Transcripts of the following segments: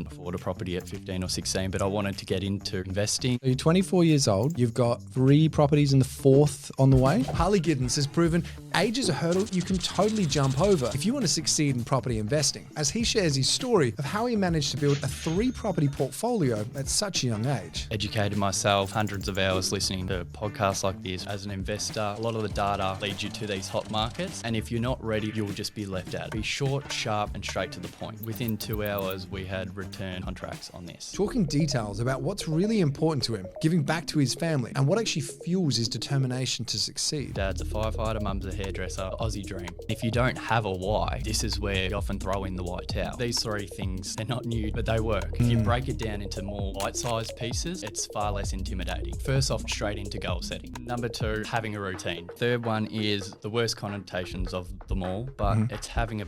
couldn't afford a property at 15 or 16, but I wanted to get into investing. So you're 24 years old. You've got 3 properties and the 4th on the way. Harley Giddings has proven age is a hurdle you can totally jump over if you want to succeed in property investing, as he shares his story of how he managed to build a 3-property portfolio at such a young age. Educated myself, hundreds of hours listening to podcasts like this. As an investor, a lot of the data leads you to these hot markets, and if you're not ready, you'll just be left out. Be short, sharp, and straight to the point. Within 2 hours, we had return contracts on this. Talking details about what's really important to him, giving back to his family, and what actually fuels his determination to succeed. Dad's a firefighter, mum's a hairdresser, Aussie dream. If you don't have a why, this is where you often throw in the white towel. These 3 things, they're not new, but they work. If you break it down into more bite-sized pieces, it's far less intimidating. First off, straight into goal setting. Number 2, having a routine. Third one is the worst connotations of them all, but it's having a...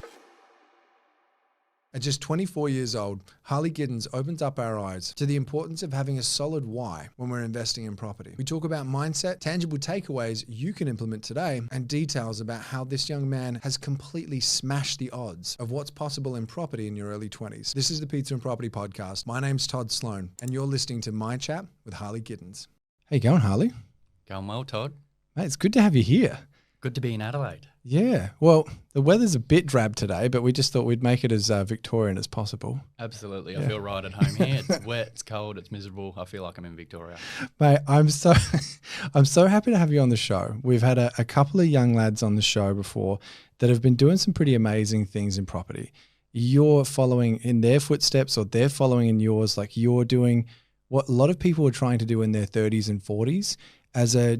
At just 24 years old, Harley Giddings opens up our eyes to the importance of having a solid why when we're investing in property. We talk about mindset, tangible takeaways you can implement today, and details about how this young man has completely smashed the odds of what's possible in property in your early 20s. This is the Pizza and Property Podcast. My name's Todd Sloan, and you're listening to My Chat with Harley Giddings. How you going, Harley? Going well, Todd. Mate, it's good to have you here. Good to be in Adelaide. Yeah, well, the weather's a bit drab today, but we just thought we'd make it as Victorian as possible. Absolutely. I feel right at home here. It's wet, it's cold, it's miserable. I feel like I'm in Victoria. Mate, I'm so happy to have you on the show. We've had a couple of young lads on the show before that have been doing some pretty amazing things in property. You're following in their footsteps, or they're following in yours, like you're doing what a lot of people are trying to do in their 30s and 40s.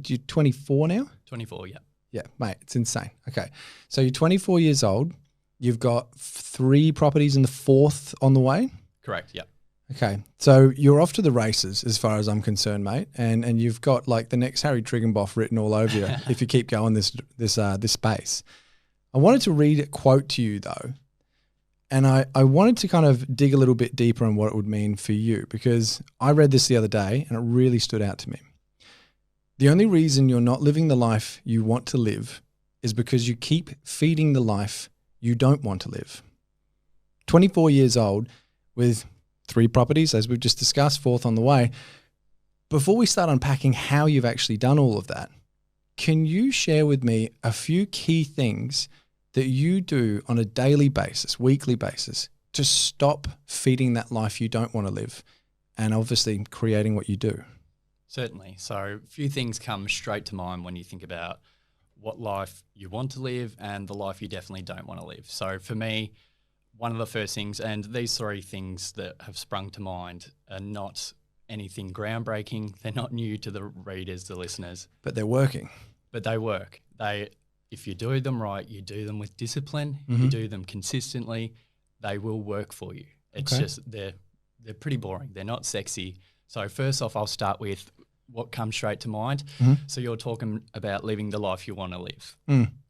You're 24 now? 24, yeah. Yeah, mate, it's insane. Okay, so you're 24 years old. You've got 3 properties and the 4th on the way? Correct, yeah. Okay, so you're off to the races as far as I'm concerned, mate, and you've got like the next Harry Triggenboff written all over you if you keep going this space. I wanted to read a quote to you though, and I wanted to kind of dig a little bit deeper on what it would mean for you, because I read this the other day and it really stood out to me. The only reason you're not living the life you want to live is because you keep feeding the life you don't want to live. 24 years old with 3 properties, as we've just discussed, 4th on the way. Before we start unpacking how you've actually done all of that, can you share with me a few key things that you do on a daily basis, weekly basis, to stop feeding that life you don't want to live and obviously creating what you do? Certainly. So a few things come straight to mind when you think about what life you want to live and the life you definitely don't want to live. So for me, one of the first things, and these 3 things that have sprung to mind are not anything groundbreaking. They're not new to the readers, the listeners. But they're working. But they work. If you do them right, you do them with discipline, you do them consistently, they will work for you. It's just they're pretty boring. They're not sexy. So first off, I'll start with what comes straight to mind. So you're talking about living the life you want to live.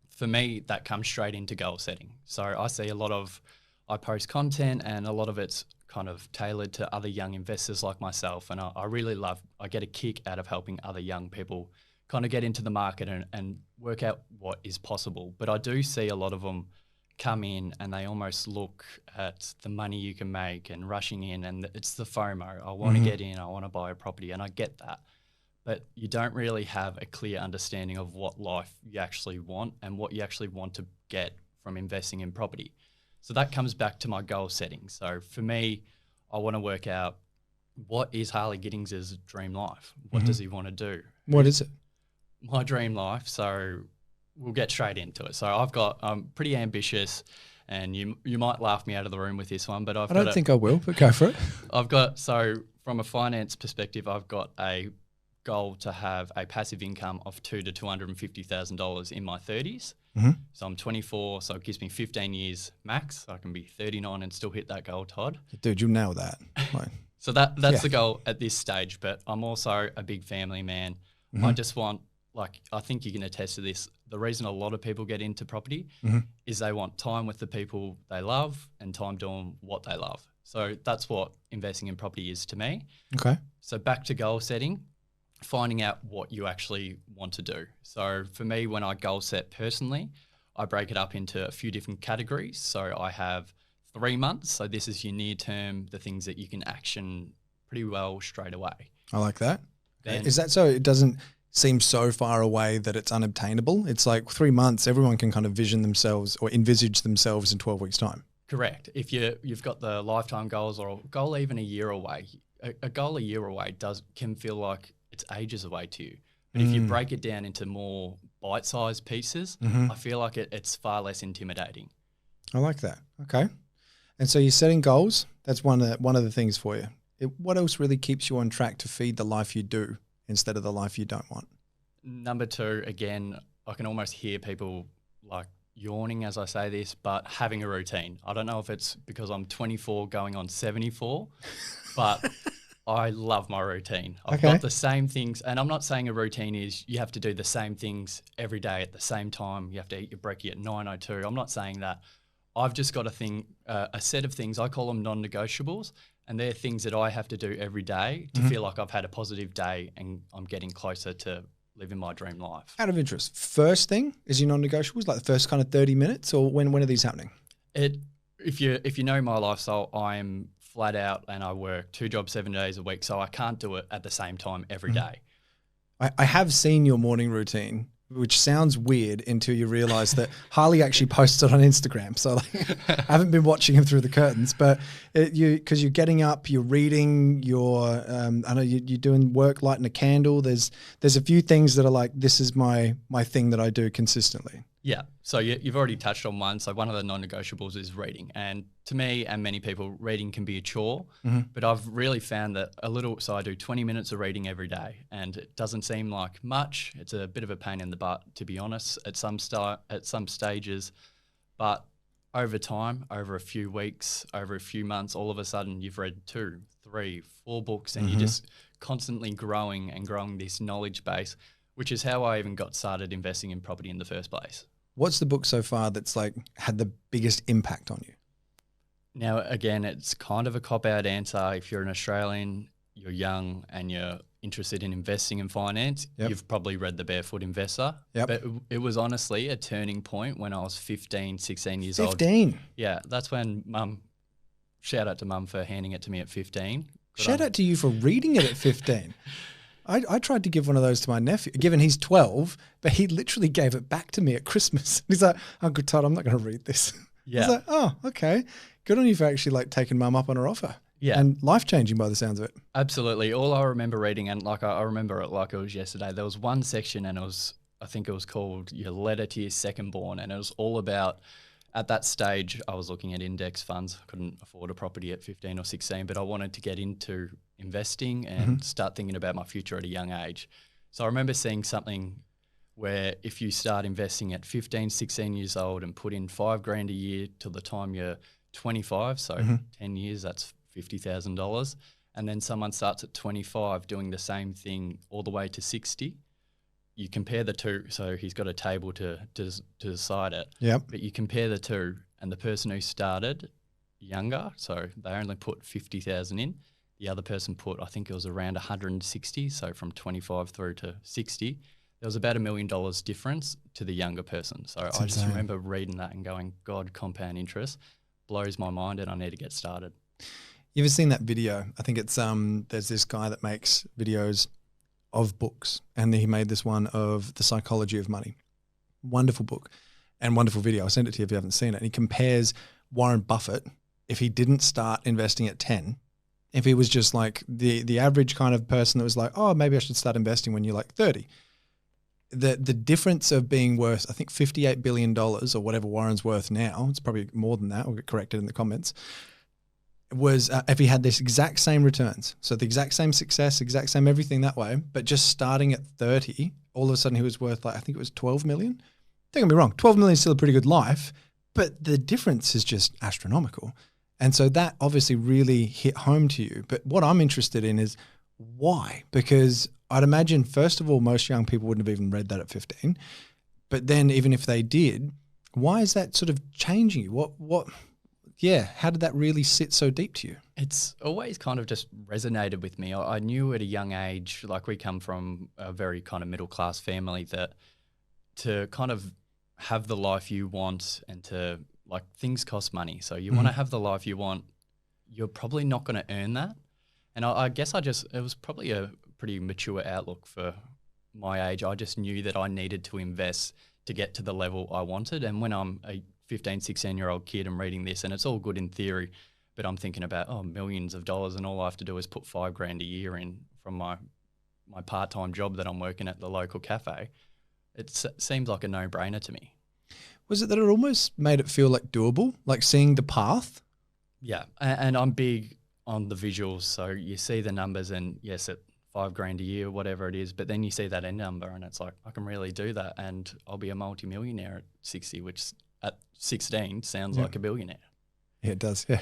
For me, that comes straight into goal setting. So I see I post content and a lot of it's kind of tailored to other young investors like myself. And I get a kick out of helping other young people kind of get into the market and work out what is possible. But I do see a lot of them come in and they almost look at the money you can make and rushing in, and it's the FOMO. I want to get in, I want to buy a property, and I get that. But you don't really have a clear understanding of what life you actually want and what you actually want to get from investing in property. So that comes back to my goal setting. So for me, I want to work out, what is Harley Giddings' dream life? What does he want to do? What is it? My dream life. So we'll get straight into it. So I'm pretty ambitious, and you might laugh me out of the room with this one, but I don't think I will, but go for it. So from a finance perspective, I've got a goal to have a passive income of $200,000 to $250,000 in my 30s. So I'm 24, so it gives me 15 years max. I can be 39 and still hit that goal, Todd. Dude, you'll nail that. Right. So that's the goal at this stage, but I'm also a big family man. I just want, I think you can attest to this, the reason a lot of people get into property is they want time with the people they love and time doing what they love. So that's what investing in property is to me. Okay. So back to goal setting, finding out what you actually want to do. So for me, when I goal set personally, I break it up into a few different categories. So I have 3 months. So this is your near term, the things that you can action pretty well straight away. I like that. Then, is that so it doesn't seem so far away that it's unobtainable? It's like 3 months, everyone can kind of vision themselves or envisage themselves in 12 weeks time. correct. If you've got the lifetime goals or a goal even a year away, a goal a year away can feel like it's ages away to you. But if you break it down into more bite-sized pieces, I feel like it's far less intimidating. I like that. Okay. And so you're setting goals. That's one of the things for you. What else really keeps you on track to feed the life you do instead of the life you don't want? Number two, again, I can almost hear people like yawning as I say this, but having a routine. I don't know if it's because I'm 24 going on 74, but I love my routine. I've got the same things, and I'm not saying a routine is you have to do the same things every day at the same time. You have to eat your brekkie at 9:02. I'm not saying that. I've just got a set of things, I call them non-negotiables, and they're things that I have to do every day to feel like I've had a positive day and I'm getting closer to living my dream life. Out of interest, first thing is your non-negotiables, like the first kind of 30 minutes, or when are these happening? If you know my lifestyle, I'm flat out and I work 2 jobs 7 days a week, so I can't do it at the same time every day. I have seen your morning routine, which sounds weird until you realize that Harley actually posts it on Instagram. So I haven't been watching him through the curtains, but because you're getting up, you're reading, I know you're doing work, lighting a candle. There's a few things that are like, this is my thing that I do consistently. Yeah. So you've already touched on one. So one of the non-negotiables is reading. And to me and many people, reading can be a chore. But I've really found that so I do 20 minutes of reading every day, and it doesn't seem like much. It's a bit of a pain in the butt, to be honest, at some stages. But over time, over a few weeks, over a few months, all of a sudden you've read 2, 3, 4 books, and you're just constantly growing and growing this knowledge base, which is how I even got started investing in property in the first place. What's the book so far that's like had the biggest impact on you? Now, again, it's kind of a cop-out answer. If you're an Australian, you're young and you're interested in investing in finance, you've probably read The Barefoot Investor. But it was honestly a turning point when I was 15, 16 years old. 15? Yeah, that's when shout out to Mum for handing it to me at 15. Shout out to you for reading it at 15. I tried to give one of those to my nephew, given he's 12, but he literally gave it back to me at Christmas. He's like, Uncle Todd, I'm not going to read this. Yeah. I was like, oh, okay. Good on you for actually like taking Mum up on her offer. Yeah. And life-changing by the sounds of it. Absolutely. All I remember reading, and like I remember it like it was yesterday, there was one section and I think it was called Your Letter to Your Second Born, and it was all about, at that stage, I was looking at index funds. I couldn't afford a property at 15 or 16, but I wanted to get into investing and start thinking about my future at a young age. So I remember seeing something where if you start investing at 15, 16 years old and put in $5,000 a year till the time you're 25, so 10 years, that's $50,000. And then someone starts at 25 doing the same thing all the way to 60. You compare the two, so he's got a table to decide it. Yep. But you compare the two, and the person who started younger, so they only put 50,000 in. The other person put, I think it was around 160, so from 25 through to 60. There was about $1 million difference to the younger person. So I just remember reading that and going, God, compound interest blows my mind, and I need to get started. You ever seen that video? I think it's there's this guy that makes videos of books, and he made this one of The Psychology of Money. Wonderful book and wonderful video. I'll send it to you if you haven't seen it. And he compares Warren Buffett, if he didn't start investing at 10, if he was just like the average kind of person that was like, oh, maybe I should start investing when you're like 30. The difference of being worth, I think $58 billion or whatever Warren's worth now, it's probably more than that, we'll get corrected in the comments, was if he had this exact same returns. So the exact same success, exact same everything that way, but just starting at 30, all of a sudden he was worth like, I think it was 12 million. Don't get me wrong, 12 million is still a pretty good life, but the difference is just astronomical. And so that obviously really hit home to you. But what I'm interested in is why? Because I'd imagine, first of all, most young people wouldn't have even read that at 15. But then even if they did, why is that sort of changing you? How did that really sit so deep to you? It's always kind of just resonated with me. I knew at a young age, like we come from a very kind of middle-class family, that to kind of have the life you want and to like things cost money. So you want to have the life you want. You're probably not going to earn that. And I guess it was probably a pretty mature outlook for my age. I just knew that I needed to invest to get to the level I wanted. And when I'm a 15, 16-year-old kid and reading this, and it's all good in theory, but I'm thinking about, millions of dollars, and all I have to do is put $5,000 a year in from my part-time job that I'm working at the local cafe. It seems like a no-brainer to me. Was it that it almost made it feel like doable, like seeing the path? Yeah, and I'm big on the visuals. So you see the numbers, and yes, at $5,000 a year, whatever it is, but then you see that end number, and it's like, I can really do that, and I'll be a multimillionaire at 60, which at 16 sounds like a billionaire. Yeah, it does. Yeah.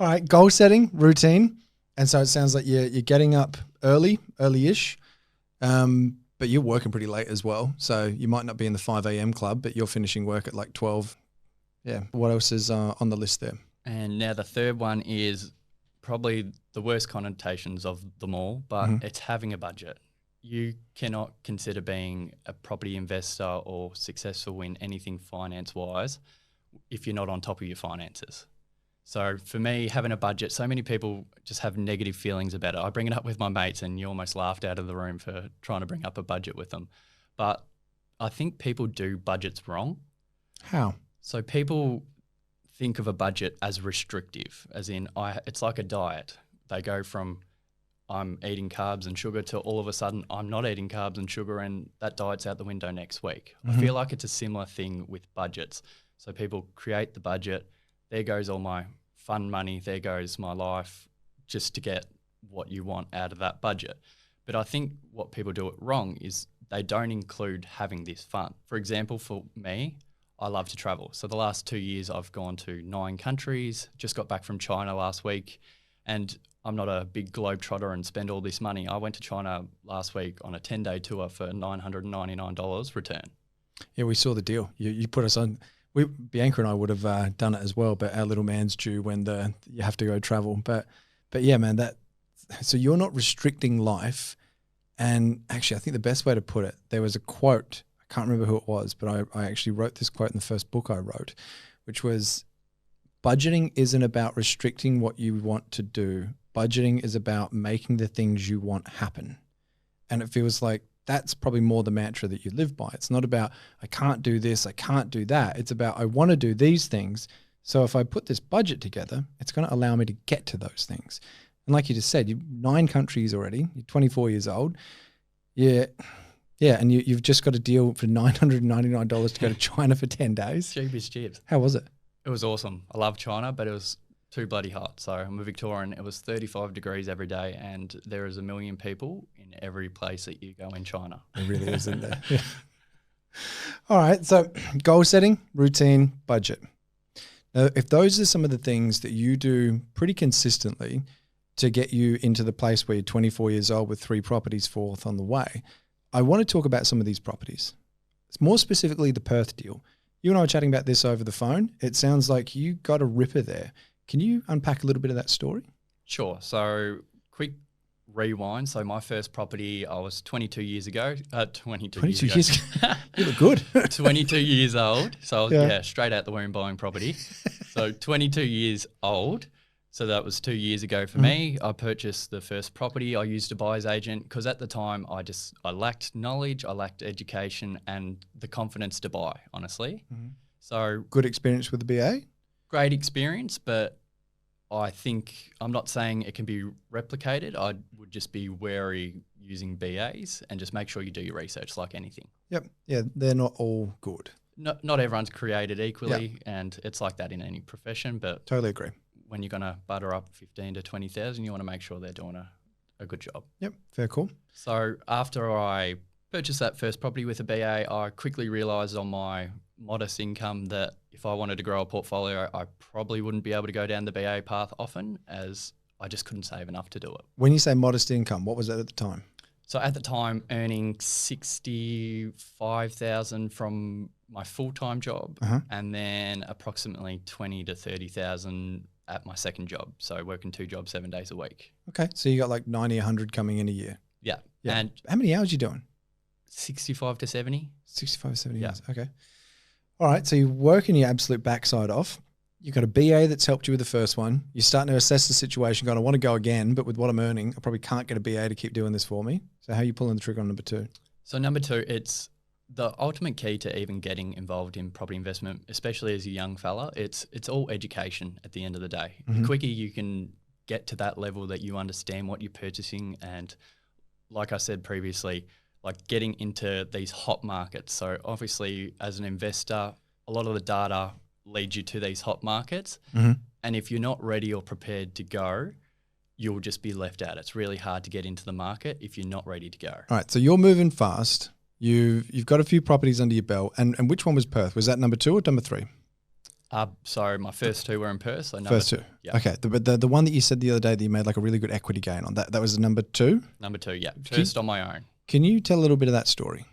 All right, goal setting, routine. And so it sounds like you're getting up early-ish, but you're working pretty late as well. So you might not be in the 5 a.m. club, but you're finishing work at like 12. Yeah. What else is on the list there? And now the third one is probably the worst connotations of them all, but it's having a budget. You cannot consider being a property investor or successful in anything finance-wise if you're not on top of your finances. So for me, having a budget, so many people just have negative feelings about it. I bring it up with my mates, and you almost laughed out of the room for trying to bring up a budget with them. But I think people do budgets wrong. How? So people think of a budget as restrictive, as in it's like a diet. They go from I'm eating carbs and sugar to all of a sudden I'm not eating carbs and sugar, and that diet's out the window next week. I feel like it's a similar thing with budgets. So people create the budget. There goes all my fun money. There goes my life, just to get what you want out of that budget. But I think what people do it wrong is they don't include having this fun. For example, for me, I love to travel. So the last 2 years I've gone to 9 countries, just got back from China last week, and I'm not a big globetrotter and spend all this money. I went to China last week on a 10-day tour for $999 return. Yeah, we saw the deal. You put us on. Bianca and I would have done it as well, but our little man's due when you have to go travel. But yeah, man, so you're not restricting life. And actually, I think the best way to put it, there was a quote, I can't remember who it was, but I actually wrote this quote in the first book I wrote, which was, budgeting isn't about restricting what you want to do. Budgeting is about making the things you want happen. And it feels like that's probably more the mantra that you live by. It's not about, I can't do this, I can't do that. It's about, I want to do these things. So if I put this budget together, it's going to allow me to get to those things. And like you just said, you're 9 countries already, you're 24 years old. Yeah. And you've just got a deal for $999 to go to China for 10 days. Cheap as chips. How was it? It was awesome. I love China, but it was too bloody hot. So I'm a Victorian. It was 35 degrees every day, and there is 1 million people in every place that you go in China. It really is, isn't there? Yeah. All right. So goal setting, routine, budget. Now, if those are some of the things that you do pretty consistently to get you into the place where you're 24 years old with 3 properties, 4th on the way, I want to talk about some of these properties. It's more specifically the Perth deal. You and I were chatting about this over the phone. It sounds like you got a ripper there. Can you unpack a little bit of that story? Sure. So quick rewind. So my first property, I was 22 years ago. 22 years ago. You look good. 22 years old. So I was, straight out the womb buying property. So 22 years old. So that was 2 years ago for me. I purchased the first property. I used a buyer's agent because at the time I lacked knowledge, I lacked education and the confidence to buy, honestly. So good experience with the BA? Great experience, but I think I'm not saying it can be replicated. I would just be wary using BAs and just make sure you do your research like anything. Yep. Yeah, they're not all good. Not everyone's created equally, and it's like that in any profession. But totally agree. When you're going to butter up 15 to 20,000, you want to make sure they're doing a good job. Yep, fair call. So after I purchased that first property with a BA, I quickly realised on my modest income that if I wanted to grow a portfolio, I probably wouldn't be able to go down the BA path often, as I just couldn't save enough to do it. When you say modest income, what was that at the time? So at the time, earning $65,000 from my full-time job, and then approximately $20,000 to $30,000 at my second job. So working 2 jobs 7 days a week. Okay. So you got like 90, 100 coming in a year. Yeah. And how many hours are you doing? 65 to 70. 65, 70 hours. Okay. All right, so you're working your absolute backside off. You've got a BA that's helped you with the first one. You're starting to assess the situation, going, I want to go again, but with what I'm earning, I probably can't get a BA to keep doing this for me. So how are you pulling the trigger on number 2? So number 2, it's the ultimate key to even getting involved in property investment, especially as a young fella. It's all education at the end of the day. The quicker you can get to that level that you understand what you're purchasing, and like I said previously, like getting into these hot markets. So obviously as an investor, a lot of the data leads you to these hot markets. And if you're not ready or prepared to go, you'll just be left out. It's really hard to get into the market if you're not ready to go. All right, so you're moving fast. You've got a few properties under your belt. And which one was Perth? Was that number 2 or number 3? So my first 2 were in Perth. So first 2. Yeah. Okay. The one that you said the other day that you made like a really good equity gain on, that was number 2? Number 2, yeah. First on my own. Can you tell a little bit of that story?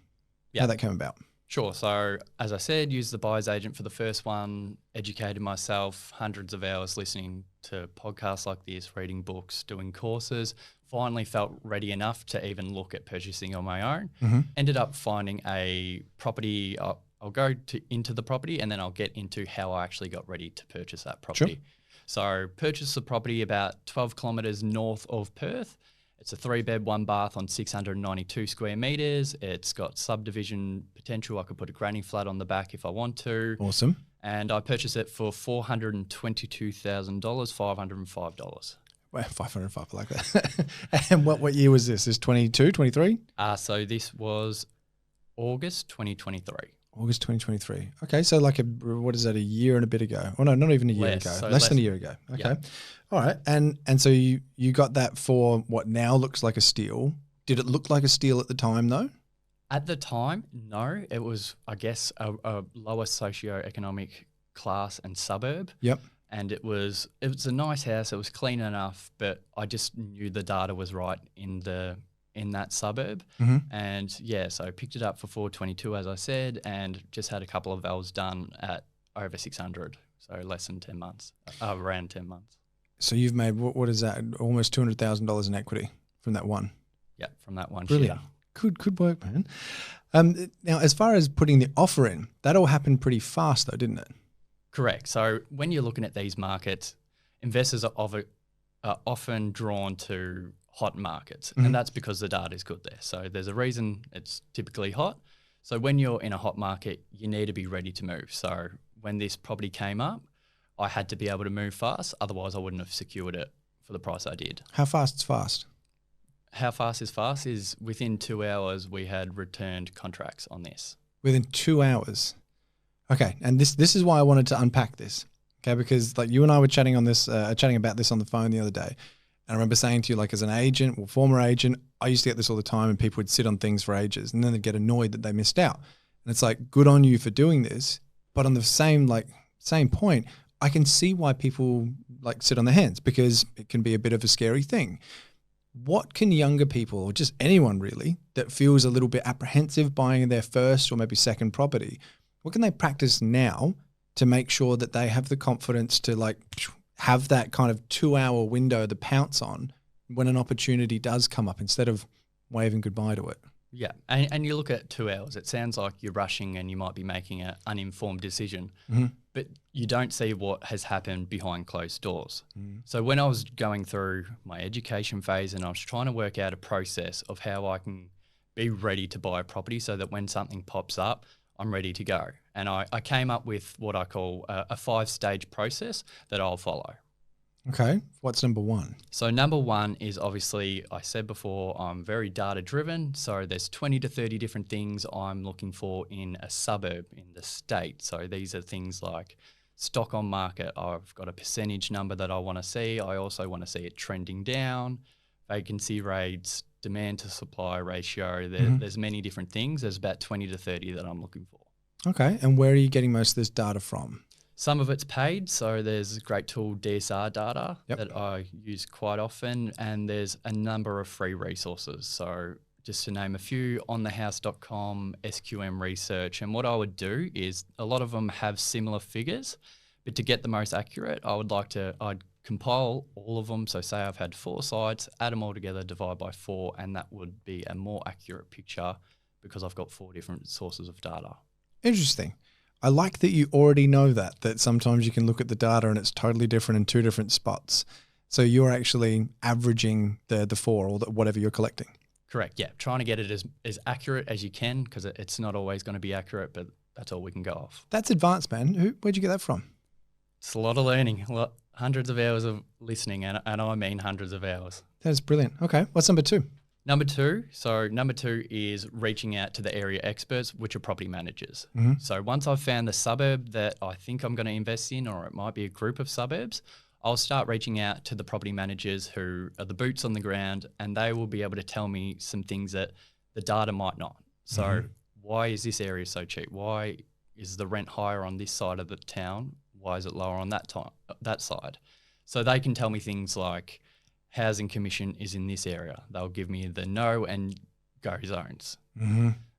Yeah. How that came about? Sure. So as I said, used the buyer's agent for the first one, educated myself, hundreds of hours listening to podcasts like this, reading books, doing courses, finally felt ready enough to even look at purchasing on my own. Ended up finding a property. I'll go into the property and then I'll get into how I actually got ready to purchase that property. Sure. So purchased the property about 12 kilometres north of Perth. It's a 3-bed, 1-bath on 692 square metres. It's got subdivision potential. I could put a granny flat on the back if I want to. Awesome. And I purchased it for $422,000, $505. Well, 505, I like that. And what year was this? Is 22, 23? So this was August 2023. August 2023. Okay, so like what is that, a year and a bit ago? Oh no, not even a year ago. So less than a year ago. Okay. Yeah. All right. And so you got that for what now looks like a steal. Did it look like a steal at the time though? At the time, no. It was, I guess, a lower socioeconomic class and suburb. Yep. And it was a nice house. It was clean enough, but I just knew the data was right in that suburb. And yeah, so I picked it up for 422, as I said, and just had a couple of vals done at over 600. So less than 10 months, around 10 months. So you've made, what is that? Almost $200,000 in equity from that one. Yeah, from that one. Brilliant. Good work, man. Now, as far as putting the offer in, that all happened pretty fast though, didn't it? Correct. So when you're looking at these markets, investors are often drawn to hot markets, and that's because the data is good there. So there's a reason it's typically hot. So when you're in a hot market, you need to be ready to move. So when this property came up, I had to be able to move fast. Otherwise, I wouldn't have secured it for the price I did. How fast is fast? How fast is within 2 hours, we had returned contracts on this. Within 2 hours. Okay, and this is why I wanted to unpack this. Okay, because like you and I were chatting about this on the phone the other day. And I remember saying to you, like as an agent or former agent, I used to get this all the time and people would sit on things for ages and then they'd get annoyed that they missed out. And it's like, good on you for doing this. But on the same point, I can see why people like sit on their hands because it can be a bit of a scary thing. What can younger people or just anyone really that feels a little bit apprehensive buying their first or maybe second property, what can they practice now to make sure that they have the confidence to like have that kind of 2-hour window to pounce on when an opportunity does come up instead of waving goodbye to it? Yeah, and you look at 2 hours, it sounds like you're rushing and you might be making an uninformed decision, but you don't see what has happened behind closed doors. So when I was going through my education phase and I was trying to work out a process of how I can be ready to buy a property so that when something pops up, I'm ready to go. And I came up with what I call a 5-stage process that I'll follow. Okay. What's number 1? So number 1 is obviously, I said before, I'm very data driven. So there's 20 to 30 different things I'm looking for in a suburb in the state. So these are things like stock on market. I've got a percentage number that I want to see. I also want to see it trending down, vacancy rates, demand to supply ratio. There's many different things. There's about 20 to 30 that I'm looking for. Okay. And where are you getting most of this data from? Some of it's paid, so there's a great tool, DSR Data, that I use quite often, and there's a number of free resources. So just to name a few, onthehouse.com, SQM Research, and what I would do is a lot of them have similar figures, but to get the most accurate, I'd compile all of them. So say I've had 4 sites, add them all together, divide by 4, and that would be a more accurate picture because I've got 4 different sources of data. Interesting. I like that you already know that sometimes you can look at the data and it's totally different in two different spots. So you're actually averaging the 4 or whatever you're collecting. Correct. Yeah. Trying to get it as accurate as you can, because it's not always going to be accurate, but that's all we can go off. That's advanced, man. Where'd you get that from? It's a lot of learning, hundreds of hours of listening, and I mean hundreds of hours. That's brilliant. Okay. What's number 2? Number two is reaching out to the area experts, which are property managers. So once I've found the suburb that I think I'm going to invest in, or it might be a group of suburbs, I'll start reaching out to the property managers who are the boots on the ground, and they will be able to tell me some things that the data might not. So why is this area so cheap? Why is the rent higher on this side of the town? Why is it lower on that side? So they can tell me things like housing commission is in this area. They'll give me the no and go zones.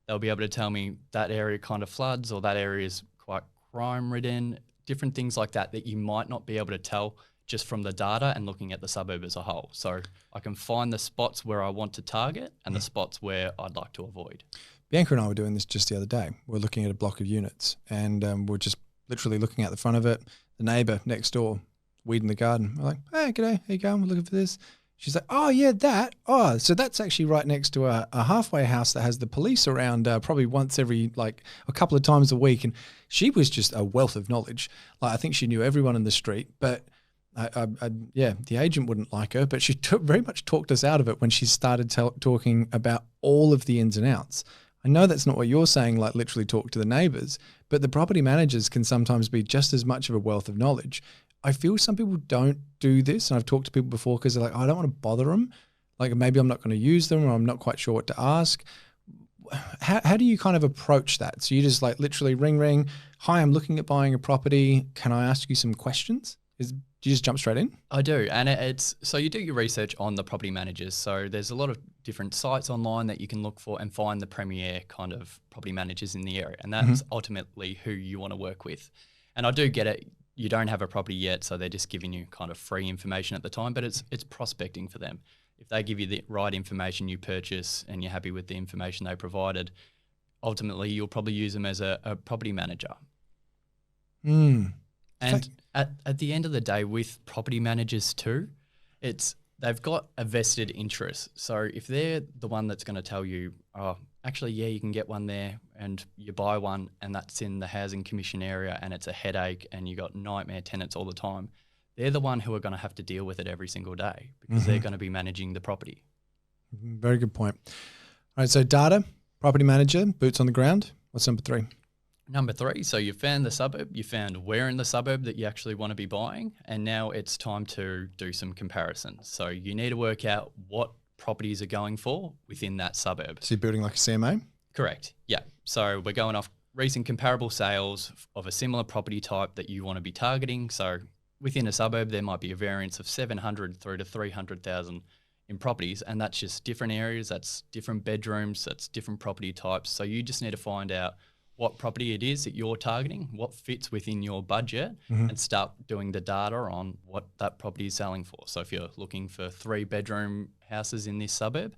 They'll be able to tell me that area kind of floods, or that area is quite crime ridden, different things like that you might not be able to tell just from the data and looking at the suburb as a whole. So I can find the spots where I want to target and the spots where I'd like to avoid. Bianca and I were doing this just the other day. We're looking at a block of units, and we're just literally looking at the front of it. The neighbour next door, weeding the garden. We're like, hey, g'day, how you going? We're looking for this. She's like, oh, yeah, that. Oh, so that's actually right next to a halfway house that has the police around probably once every, like, a couple of times a week. And she was just a wealth of knowledge. Like, I think she knew everyone in the street, but the agent wouldn't like her, but she very much talked us out of it when she started talking about all of the ins and outs. I know that's not what you're saying, like literally talk to the neighbours, but the property managers can sometimes be just as much of a wealth of knowledge. I feel some people don't do this, and I've talked to people before because they're like, I don't want to bother them. Like, maybe I'm not going to use them, or I'm not quite sure what to ask. How do you kind of approach that? So you just like literally ring, hi, I'm looking at buying a property. Can I ask you some questions? Do you just jump straight in? I do, and so you do your research on the property managers. So there's a lot of different sites online that you can look for and find the premier kind of property managers in the area, and that's ultimately who you want to work with. And I do get it. You don't have a property yet, so they're just giving you kind of free information at the time, but it's prospecting for them. If they give you the right information, you purchase, and you're happy with the information they provided, ultimately you'll probably use them as a property manager. And at the end of the day, with property managers too, they've got a vested interest. So if they're the one that's going to tell you, oh, actually, yeah, you can get one there, and you buy one and that's in the housing commission area and it's a headache and you got nightmare tenants all the time, they're the one who are going to have to deal with it every single day because they're going to be managing the property. Very good point. All right, so data, property manager, boots on the ground. What's number 3? Number 3, so you found the suburb, you found where in the suburb that you actually want to be buying, and now it's time to do some comparisons. So you need to work out what properties are going for within that suburb. So you're building like a CMA? Correct, yeah. So we're going off recent comparable sales of a similar property type that you want to be targeting. So within a suburb, there might be a variance of 700 through to 300,000 in properties, and that's just different areas, that's different bedrooms, that's different property types. So you just need to find out what property it is that you're targeting, what fits within your budget, and start doing the data on what that property is selling for. So if you're looking for 3-bedroom houses in this suburb,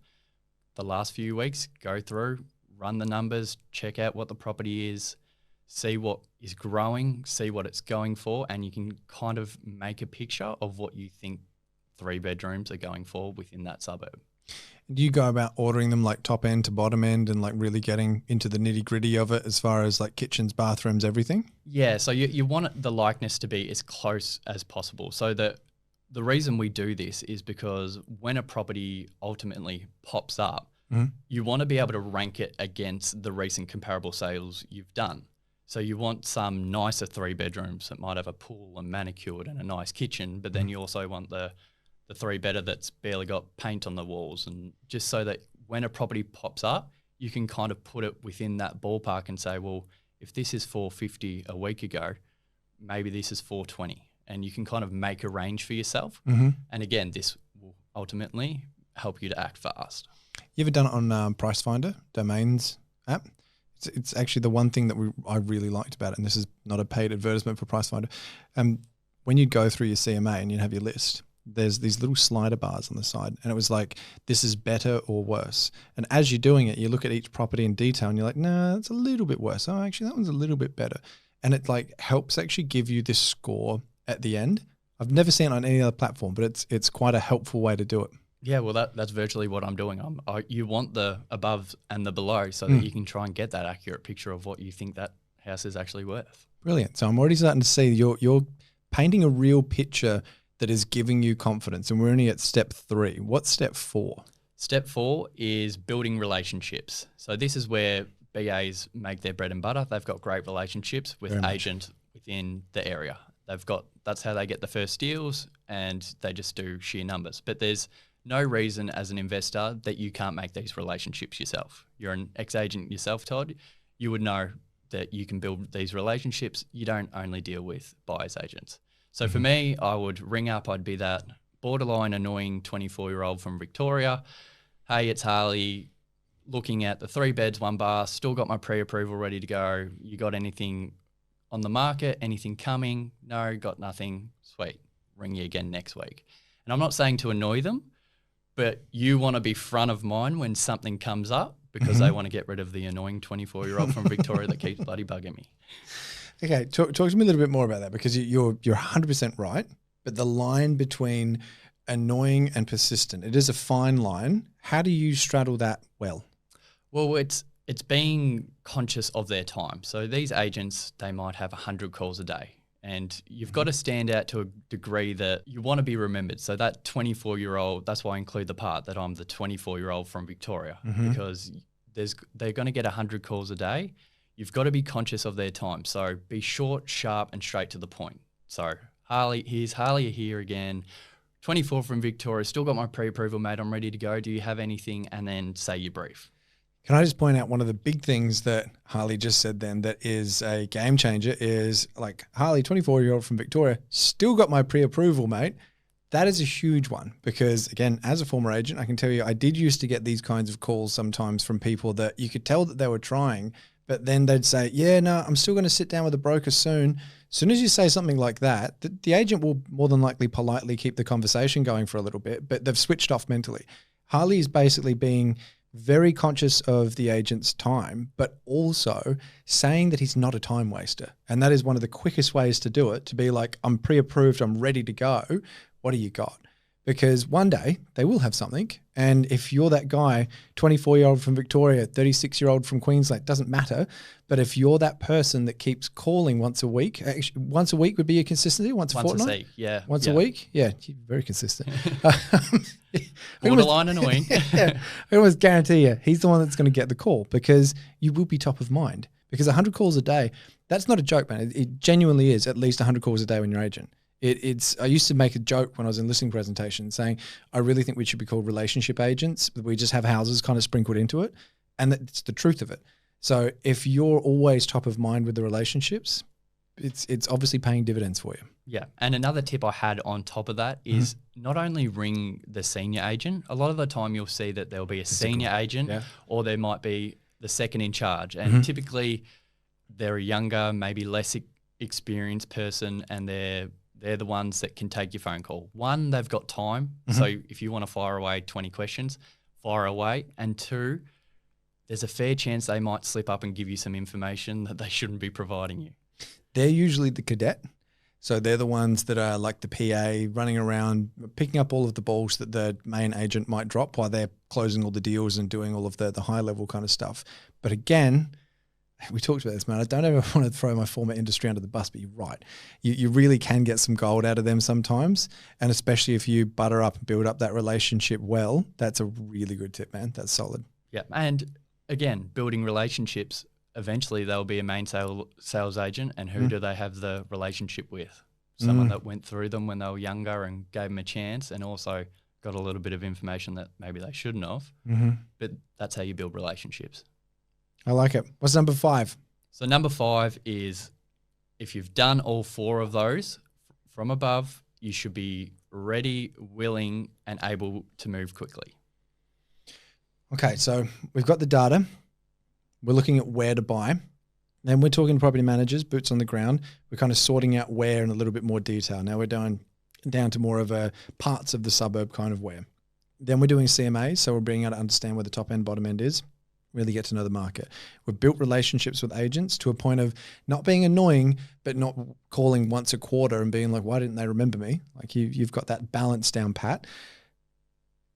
the last few weeks, go through, run the numbers, check out what the property is, see what is growing, see what it's going for, and you can kind of make a picture of what you think 3 bedrooms are going for within that suburb. Do you go about ordering them like top end to bottom end and like really getting into the nitty gritty of it as far as like kitchens, bathrooms, everything? Yeah, so you want the likeness to be as close as possible. So the reason we do this is because when a property ultimately pops up, you want to be able to rank it against the recent comparable sales you've done. So you want some nicer 3 bedrooms that might have a pool and manicured and a nice kitchen, but then you also want the 3-bedder that's barely got paint on the walls, and just so that when a property pops up, you can kind of put it within that ballpark and say, well, if this is $450 a week ago, maybe this is $420, and you can kind of make a range for yourself. And again, this will ultimately help you to act fast. You ever done it on Price Finder, Domains app? It's actually the one thing that I really liked about it, and this is not a paid advertisement for Price Finder. When you'd go through your CMA and you'd have your list, there's these little slider bars on the side, and it was like, this is better or worse. And as you're doing it, you look at each property in detail and you're like, nah, that's a little bit worse. Oh, actually, that one's a little bit better. and it like helps actually give you this score at the end. I've never seen it on any other platform, but it's quite a helpful way to do it. Yeah, well, that's virtually what I'm doing. You want the above and the below so that you can try and get that accurate picture of what you think that house is actually worth. Brilliant. So I'm already starting to see you're painting a real picture that is giving you confidence, and we're only at step 3. What's step 4? Step 4 is building relationships. So this is where BAs make their bread and butter. They've got great relationships with agents within the area. That's how they get the first deals, and they just do sheer numbers. But there's no reason as an investor that you can't make these relationships yourself. You're an ex-agent yourself, Todd. You would know that you can build these relationships. You don't only deal with buyer's agents. So for me, I would ring up. I'd be that borderline annoying 24-year-old from Victoria. Hey, it's Harley. Looking at the 3 beds, 1 bath, still got my pre-approval ready to go. You got anything on the market? Anything coming? No, got nothing. Sweet. Ring you again next week. And I'm not saying to annoy them, but you want to be front of mind when something comes up because they want to get rid of the annoying 24-year-old from Victoria that keeps bloody bugging me. Okay, talk to me a little bit more about that, because you're 100% right, but the line between annoying and persistent, it is a fine line. How do you straddle that well? Well, it's being conscious of their time. So these agents, they might have 100 calls a day, and you've got to stand out to a degree that you want to be remembered. So that 24-year-old, that's why I include the part that I'm the 24-year-old from Victoria, because they're going to get 100 calls a day. You've got to be conscious of their time. So be short, sharp, and straight to the point. So Harley here again. 24 from Victoria, still got my pre-approval, mate. I'm ready to go. Do you have anything? And then say your brief. Can I just point out one of the big things that Harley just said then that is a game changer is like, Harley, 24-year-old from Victoria, still got my pre-approval, mate. That is a huge one because, again, as a former agent, I can tell you I did used to get these kinds of calls sometimes from people that you could tell that they were trying, but then they'd say, yeah, no, I'm still going to sit down with a broker soon. As soon as you say something like that, the agent will more than likely politely keep the conversation going for a little bit, but they've switched off mentally. Harley is basically being very conscious of the agent's time, but also saying that he's not a time waster. And that is one of the quickest ways to do it, to be like, I'm pre-approved, I'm ready to go. What do you got? Because one day they will have something. And if you're that guy, 24-year-old from Victoria, 36-year-old from Queensland, doesn't matter. But if you're that person that keeps calling once a week, actually, once a week would be a consistency, once a fortnight? Once a week, yeah. Once a week? Yeah, very consistent. Borderline annoying. Yeah, I almost guarantee you, he's the one that's going to get the call because you will be top of mind. Because 100 calls a day, that's not a joke, man. It genuinely is at least 100 calls a day when you're agent. I used to make a joke when I was in listing presentations saying, I really think we should be called relationship agents. We just have houses kind of sprinkled into it. And that's the truth of it. So if you're always top of mind with the relationships, it's obviously paying dividends for you. Yeah. And another tip I had on top of that is not only ring the senior agent. A lot of the time you'll see that there'll be a senior agent or there might be the second in charge. And typically they're a younger, maybe less experienced person, and they're the ones that can take your phone call. One, they've got time. So if you want to fire away 20 questions, fire away. And 2, there's a fair chance they might slip up and give you some information that they shouldn't be providing you. They're usually the cadet. So they're the ones that are like the PA running around, picking up all of the balls that the main agent might drop while they're closing all the deals and doing all of the high level kind of stuff. But again, we talked about this, man. I don't ever want to throw my former industry under the bus, but you're right. You really can get some gold out of them sometimes. And especially if you butter up and build up that relationship well, that's a really good tip, man. That's solid. Yeah. And again, building relationships, eventually they'll be a main sales agent. And who do they have the relationship with? Someone that went through them when they were younger and gave them a chance, and also got a little bit of information that maybe they shouldn't have. But that's how you build relationships. I like it. What's number 5? So number 5 is, if you've done all 4 of those from above, you should be ready, willing, and able to move quickly. Okay, so we've got the data. We're looking at where to buy. Then we're talking to property managers, boots on the ground. We're kind of sorting out where in a little bit more detail. Now we're down to more of a parts of the suburb kind of where. Then we're doing CMAs, so we're being able to understand where the top end, bottom end is. really get to know the market. We've built relationships with agents to a point of not being annoying, but not calling once a quarter and being like, why didn't they remember me? Like you've got that balance down pat.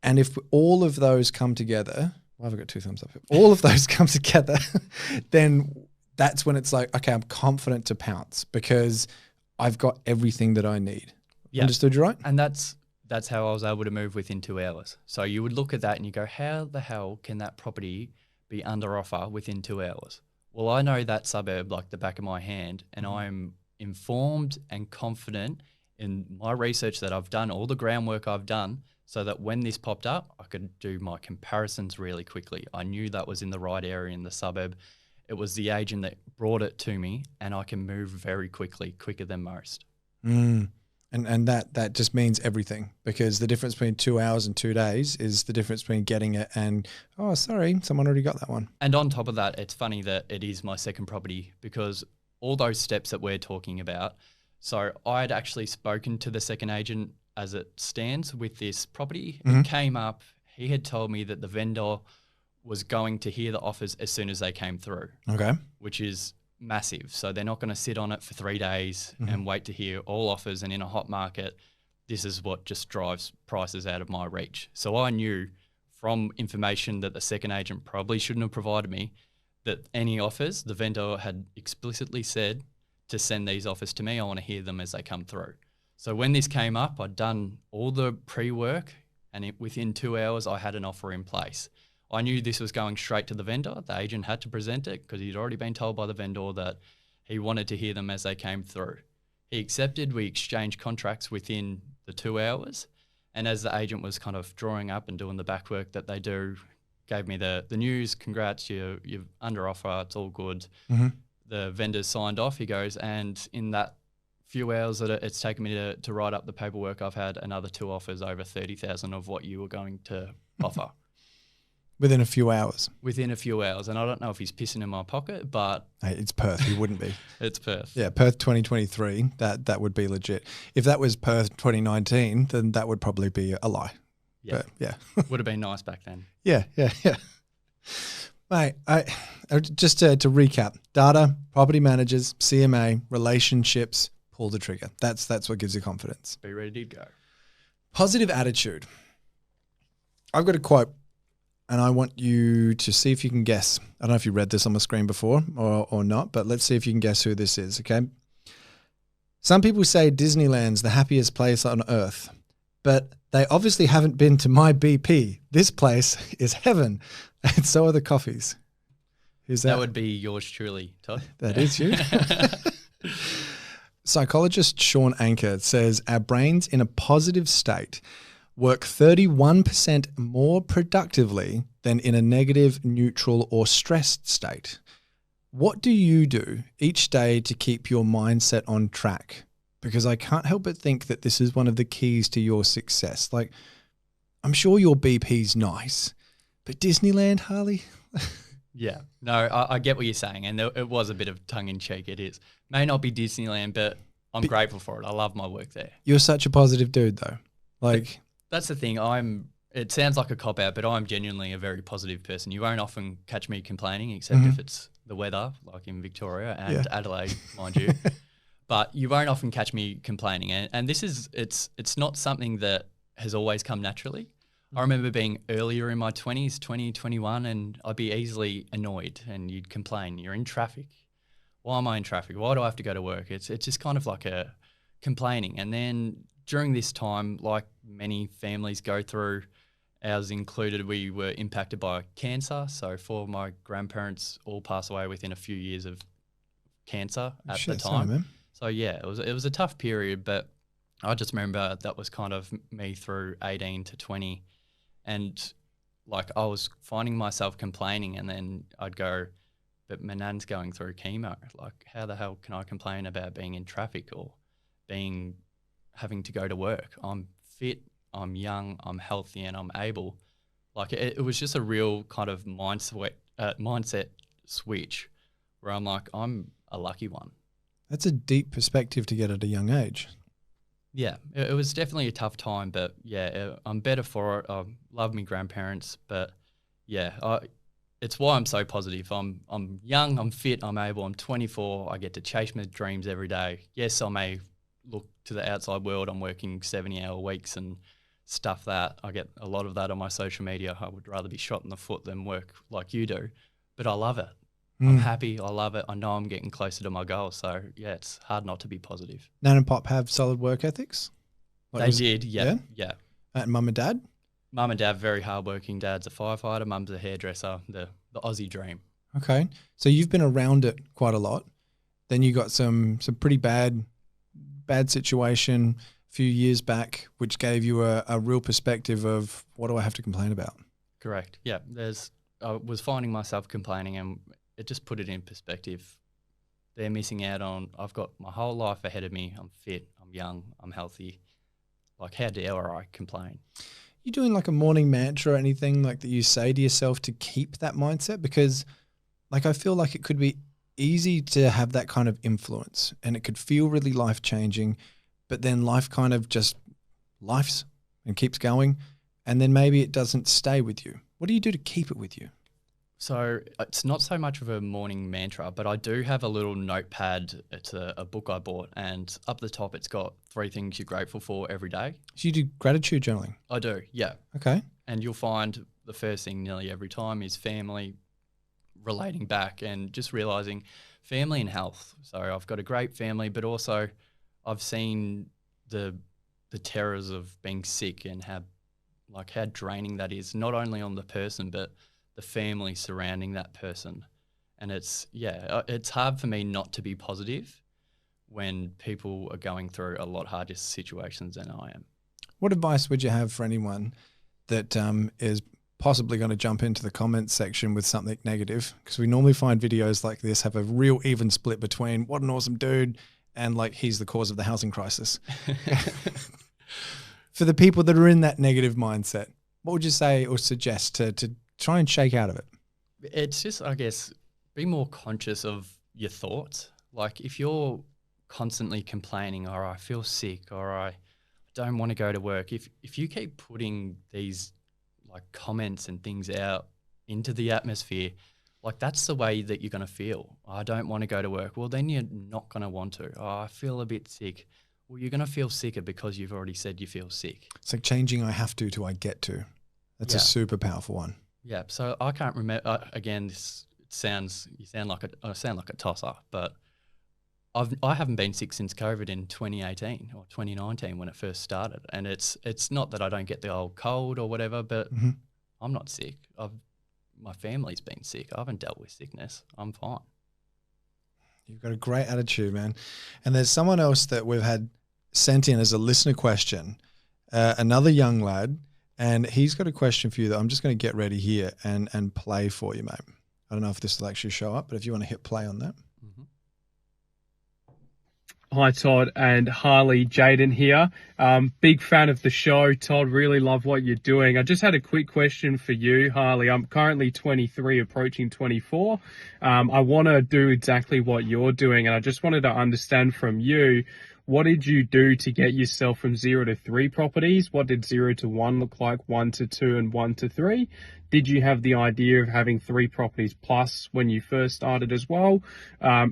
And if all of those come together, well, I've got 2 thumbs up. If all of those come together, then that's when it's like, okay, I'm confident to pounce because I've got everything that I need. Yep. Understood you right? And that's how I was able to move within 2 hours. So you would look at that and you go, how the hell can that property be under offer within 2 hours? Well, I know that suburb like the back of my hand, and I'm informed and confident in my research that I've done, all the groundwork I've done, so that when this popped up, I could do my comparisons really quickly. I knew that was in the right area in the suburb. It was the agent that brought it to me, and I can move very quickly, quicker than most. And that just means everything, because the difference between 2 hours and 2 days is the difference between getting it and, oh, sorry, someone already got that one. And on top of that, it's funny that it is my second property, because all those steps that we're talking about, so I had actually spoken to the second agent as it stands with this property. It came up, he had told me that the vendor was going to hear the offers as soon as they came through. Okay. Which is massive. So they're not going to sit on it for 3 days and wait to hear all offers. And in a hot market, this is what just drives prices out of my reach. So I knew from information that the second agent probably shouldn't have provided me that any offers, the vendor had explicitly said to send these offers to me. I want to hear them as they come through. So when this came up, I'd done all the pre-work, and within 2 hours, I had an offer in place. I knew this was going straight to the vendor. The agent had to present it because he'd already been told by the vendor that he wanted to hear them as they came through. He accepted. We exchanged contracts within the 2 hours. And as the agent was kind of drawing up and doing the back work that they do, gave me the news, congrats, you're under offer, it's all good. The vendor signed off. He goes, and in that few hours that it's taken me to write up the paperwork, I've had another 2 offers over 30,000 of what you were going to offer. Within a few hours. Within a few hours. And I don't know if he's pissing in my pocket, but... Hey, it's Perth. He wouldn't be. It's Perth. Yeah, Perth 2023, that would be legit. If that was Perth 2019, then that would probably be a lie. Yeah. But, yeah. Would have been nice back then. Yeah. Mate, just to recap, data, property managers, CMA, relationships, pull the trigger. That's what gives you confidence. Be ready to go. Positive attitude. I've got a quote, and I want you to see if you can guess. I don't know if you read this on the screen before or not, but let's see if you can guess who this is, okay? Some people say Disneyland's the happiest place on earth, but they obviously haven't been to my BP. This place is heaven, and so are the coffees. Who's that? That would be yours truly, Todd. That is you. Psychologist Sean Anker says our brains in a positive state work 31% more productively than in a negative, neutral, or stressed state. What do you do each day to keep your mindset on track? Because I can't help but think that this is one of the keys to your success. Like, I'm sure your BP's nice, but Disneyland, Harley? Yeah, no, I get what you're saying, and it was a bit of tongue-in-cheek, it is. May not be Disneyland, but I'm grateful for it. I love my work there. You're such a positive dude, though. Like... That's the thing. It sounds like a cop-out, but I'm genuinely a very positive person. You won't often catch me complaining, except if it's the weather, like in Victoria and Adelaide, mind you. But you won't often catch me complaining. And this is, it's not something that has always come naturally. I remember being earlier in my 20s, 20, 21, and I'd be easily annoyed and you'd complain, you're in traffic. Why am I in traffic? Why do I have to go to work? It's just kind of like a complaining. And then during this time, like many families go through, ours included, we were impacted by cancer. So 4 of my grandparents all passed away within a few years of cancer at the time. Sorry, man. So yeah, it was a tough period, but I just remember that was kind of me through 18 to 20. And like I was finding myself complaining, and then I'd go, but my nan's going through chemo. Like, how the hell can I complain about being in traffic or having to go to work? I'm fit, I'm young, I'm healthy, and I'm able. Like it was just a real kind of mindset switch where I'm like, I'm a lucky one. That's a deep perspective to get at a young age. Yeah, it was definitely a tough time, but yeah, I'm better for it. I love my grandparents, but yeah, it's why I'm so positive. I'm young, I'm fit, I'm able, I'm 24. I get to chase my dreams every day. Yes, I may look to the outside world. I'm working 70-hour weeks and stuff that. I get a lot of that on my social media. I would rather be shot in the foot than work like you do, but I love it. I'm happy. I love it. I know I'm getting closer to my goals. So, yeah, it's hard not to be positive. Nan and Pop have solid work ethics? They did, yeah. And Mum and Dad? Mum and Dad, very hardworking. Dad's a firefighter. Mum's a hairdresser, the Aussie dream. Okay. So you've been around it quite a lot. Then you got some pretty bad situation a few years back, which gave you a real perspective of what do I have to complain about? Correct. Yeah. I was finding myself complaining, and it just put it in perspective. They're missing out on, I've got my whole life ahead of me. I'm fit, I'm young, I'm healthy. Like, how dare I complain? You doing like a morning mantra or anything like that you say to yourself to keep that mindset? Because like, I feel like it could be easy to have that kind of influence and it could feel really life-changing, but then life kind of just lifes and keeps going, and then maybe it doesn't stay with you. What do you do to keep it with you? So it's not so much of a morning mantra, but I do have a little notepad. It's a book I bought, and up the top it's got 3 things you're grateful for every day. So you do gratitude journaling? I do, yeah. Okay. And you'll find the first thing nearly every time is family, relating back and just realising family and health. So I've got a great family, but also I've seen the terrors of being sick and how draining that is, not only on the person, but the family surrounding that person. And it's hard for me not to be positive when people are going through a lot harder situations than I am. What advice would you have for anyone that is possibly going to jump into the comments section with something negative? Because we normally find videos like this have a real even split between what an awesome dude and like he's the cause of the housing crisis. For the people that are in that negative mindset, what would you say or suggest to try and shake out of it? It's just, I guess, be more conscious of your thoughts. Like, if you're constantly complaining, or I feel sick, or I don't want to go to work, if you keep putting these like comments and things out into the atmosphere, like, that's the way that you're going to feel. I don't want to go to work. Well, then you're not going to want to. Oh, I feel a bit sick. Well, you're going to feel sicker because you've already said you feel sick. It's like changing I have to I get to. That's a super powerful one. Yeah. So I can't remember. Again, I sound like a tosser, but I haven't been sick since COVID in 2018 or 2019 when it first started. And it's not that I don't get the old cold or whatever, but I'm not sick. My family's been sick. I haven't dealt with sickness. I'm fine. You've got a great attitude, man. And there's someone else that we've had sent in as a listener question, another young lad. And he's got a question for you that I'm just going to get ready here and play for you, mate. I don't know if this will actually show up, but if you want to hit play on that. Hi, Todd and Harley. Jaden here. Big fan of the show, Todd. Really love what you're doing. I just had a quick question for you, Harley. I'm currently 23, approaching 24. I want to do exactly what you're doing, and I just wanted to understand from you, what did you do to get yourself from 0 to 3 properties? What did 0 to 1 look like, 1 to 2 and 1 to 3? Did you have the idea of having 3 properties plus when you first started as well?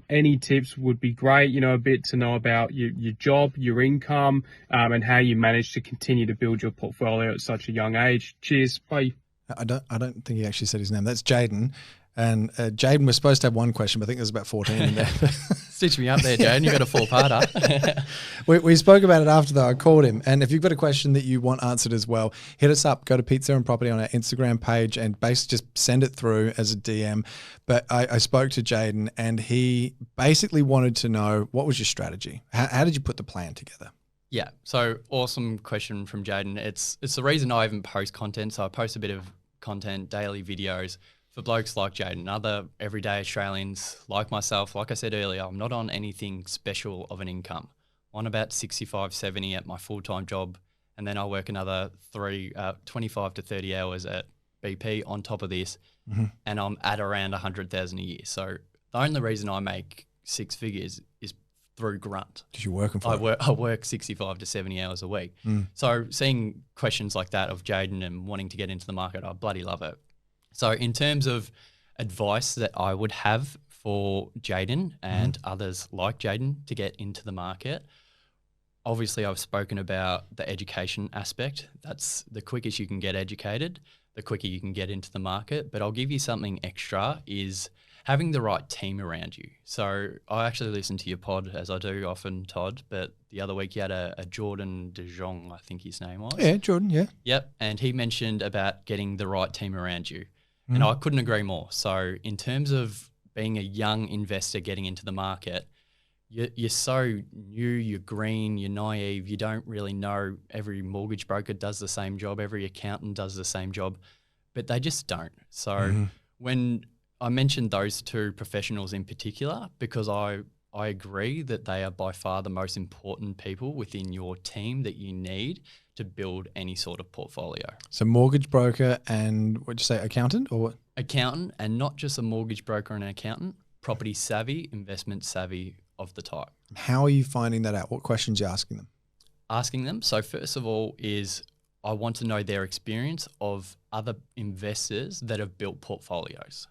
Any tips would be great, a bit to know about your job, your income, and how you managed to continue to build your portfolio at such a young age. Cheers. Bye. I don't think he actually said his name. That's Jaden. And Jaden was supposed to have one question, but I think there's about 14 in there. Stitch me up there, Jaden. You got a 4-parter. we spoke about it after, though. I called him. And if you've got a question that you want answered as well, hit us up. Go to Pete Serum Property on our Instagram page and basically just send it through as a DM. But I spoke to Jaden, and he basically wanted to know, what was your strategy? How did you put the plan together? Yeah. So awesome question from Jaden. It's the reason I even post content. So I post a bit of content, daily videos, for blokes like Jaden, other everyday Australians like myself. Like I said earlier, I'm not on anything special of an income. I'm on about 65, 70 at my full-time job, and then I work another 25 to 30 hours at BP on top of this, and I'm at around 100,000 a year. So the only reason I make 6 figures is through grunt. Because you're working for it. I work 65 to 70 hours a week. So seeing questions like that of Jaden and wanting to get into the market, I bloody love it. So in terms of advice that I would have for Jaden and others like Jaden to get into the market, obviously I've spoken about the education aspect. That's the quickest you can get educated, the quicker you can get into the market. But I'll give you something extra is having the right team around you. So I actually listen to your pod, as I do often, Todd, but the other week you had a Jordan De Jong, I think his name was. Yeah, Jordan, yeah. Yep, and he mentioned about getting the right team around you. And I couldn't agree more. So in terms of being a young investor getting into the market, you're so new, you're green, you're naive, you don't really know. Every mortgage broker does the same job, every accountant does the same job, but they just don't. So when I mentioned those two professionals in particular, because I agree that they are by far the most important people within your team that you need to build any sort of portfolio. So mortgage broker and what'd you say, accountant or what? Accountant, and not just a mortgage broker and an accountant, property savvy, investment savvy of the type. How are you finding that out? What questions are you asking them? Asking them. So first of all is I want to know their experience of other investors that have built portfolios.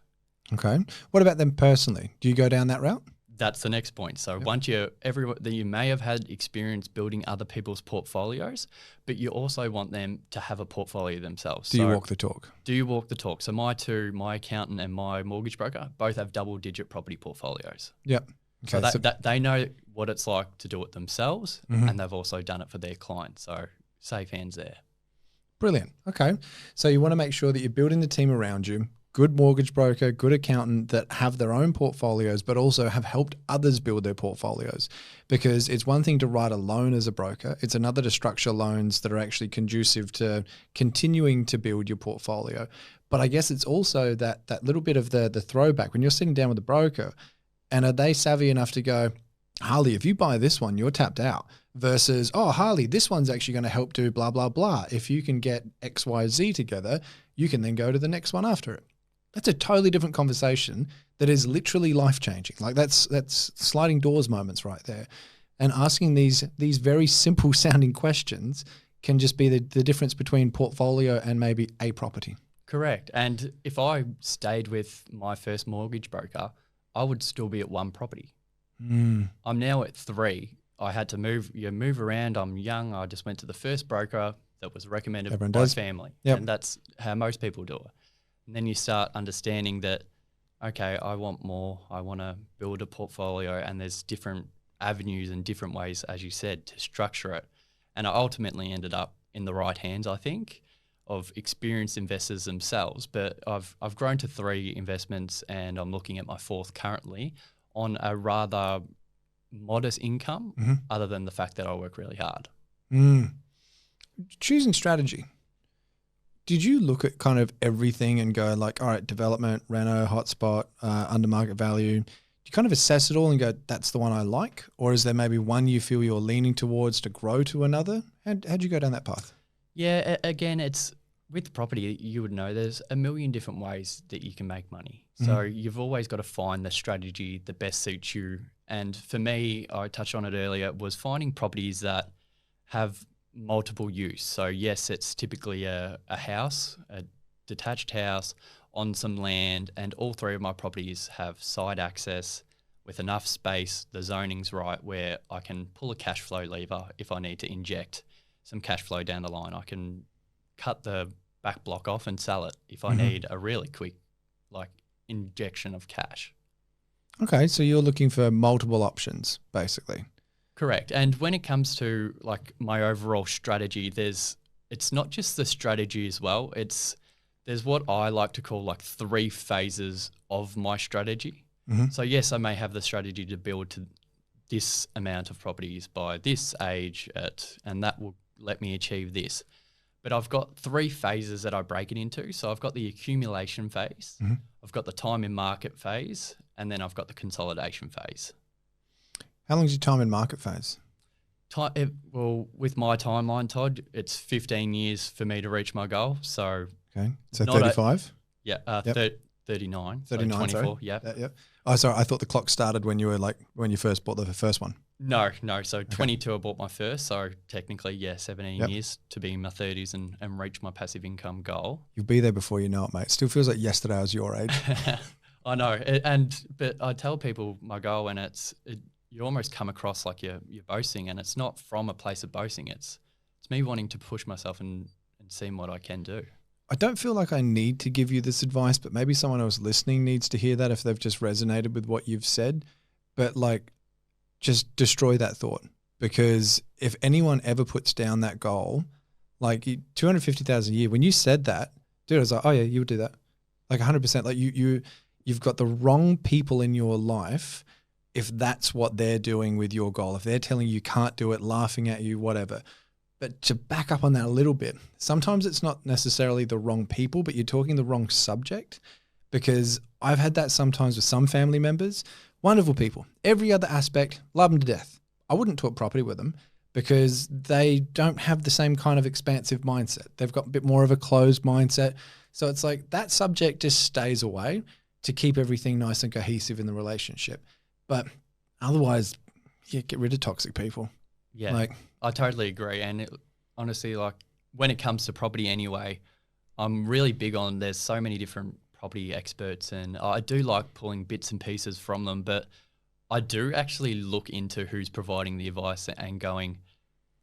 Okay. What about them personally? Do you go down that route? That's the next point. So once you may have had experience building other people's portfolios, but you also want them to have a portfolio themselves. Do you walk the talk? Do you walk the talk? So my accountant and my mortgage broker both have double-digit property portfolios. Yep. Okay. So they know what it's like to do it themselves, and they've also done it for their clients. So safe hands there. Brilliant. Okay. So you want to make sure that you're building the team around you. Good mortgage broker, good accountant that have their own portfolios, but also have helped others build their portfolios. Because it's one thing to write a loan as a broker. It's another to structure loans that are actually conducive to continuing to build your portfolio. But I guess it's also that little bit of the throwback when you're sitting down with a broker, and are they savvy enough to go, Harley, if you buy this one, you're tapped out. Versus, oh, Harley, this one's actually going to help do blah, blah, blah. If you can get X, Y, Z together, you can then go to the next one after it. That's a totally different conversation that is literally life-changing. Like that's sliding doors moments right there. And asking these very simple sounding questions can just be the difference between portfolio and maybe a property. Correct. And if I stayed with my first mortgage broker, I would still be at one property. I'm now at 3. I had to move around. I'm young. I just went to the first broker that was recommended by family. Yep. And that's how most people do it. And then you start understanding that, okay, I want more. I want to build a portfolio, and there's different avenues and different ways, as you said, to structure it. And I ultimately ended up in the right hands, I think, of experienced investors themselves. But I've grown to 3 investments, and I'm looking at my 4th currently on a rather modest income, other than the fact that I work really hard. Choosing strategy. Did you look at kind of everything and go like, all right, development, reno, hotspot, under market value? Do you kind of assess it all and go, that's the one I like? Or is there maybe one you feel you're leaning towards to grow to another? How'd you go down that path? Yeah, again, it's with property, you would know there's a million different ways that you can make money. So you've always got to find the strategy that best suits you. And for me, I touched on it earlier, was finding properties that have multiple use. So yes, it's typically a house, a detached house on some land, and all 3 of my properties have side access with enough space, the zoning's right, where I can pull a cash flow lever if I need to inject some cash flow down the line. I can cut the back block off and sell it if I need a really quick injection of cash. Okay, so you're looking for multiple options, basically. Correct. And when it comes to my overall strategy, it's not just the strategy as well. There's what I like to call 3 phases of my strategy. So yes, I may have the strategy to build to this amount of properties by this age and that will let me achieve this. But I've got 3 phases that I break it into. So I've got the accumulation phase, I've got the time in market phase, and then I've got the consolidation phase. How long is your time in market phase? Well, with my timeline, Todd, it's 15 years for me to reach my goal. So okay, so 35? 39. 39, so 24, sorry. Yep. Oh, sorry, I thought the clock started when you first bought the first one. No. So 22, I bought my first. So technically, 17 Yep. years to be in my 30s and reach my passive income goal. You'll be there before you know it, mate. Still feels like yesterday I was your age. I know. But I tell people my goal, and you almost come across like you're boasting, and it's not from a place of boasting. It's me wanting to push myself and seeing what I can do. I don't feel like I need to give you this advice, but maybe someone else listening needs to hear that if they've just resonated with what you've said. But like, just destroy that thought, because if anyone ever puts down that goal, like 250,000 a year, when you said that, dude, I was like, oh yeah, you would do that. Like 100%. Like you've got the wrong people in your life if that's what they're doing with your goal. If they're telling you can't do it, laughing at you, whatever. But to back up on that a little bit, sometimes it's not necessarily the wrong people, but you're talking the wrong subject, because I've had that sometimes with some family members. Wonderful people. Every other aspect, love them to death. I wouldn't talk property with them because they don't have the same kind of expansive mindset. They've got a bit more of a closed mindset. So it's like that subject just stays away to keep everything nice and cohesive in the relationship. But otherwise, get rid of toxic people. Yeah, I totally agree. And honestly, like when it comes to property anyway, I'm really big on, there's so many different property experts, and I do like pulling bits and pieces from them, but I do actually look into who's providing the advice and going,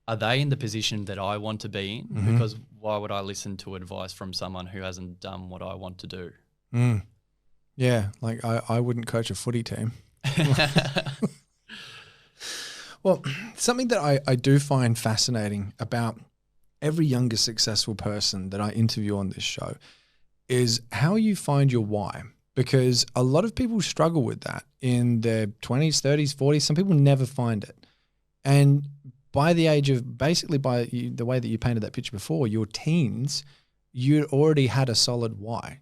are they in the position that I want to be in? Mm-hmm. Because why would I listen to advice from someone who hasn't done what I want to do? Mm. Yeah, like I wouldn't coach a footy team. Well, something that I do find fascinating about every younger successful person that I interview on this show is how you find your why. Because a lot of people struggle with that in their 20s, 30s, 40s. Some people never find it. And by the age of, basically by the way that you painted that picture before, your teens, you already had a solid why.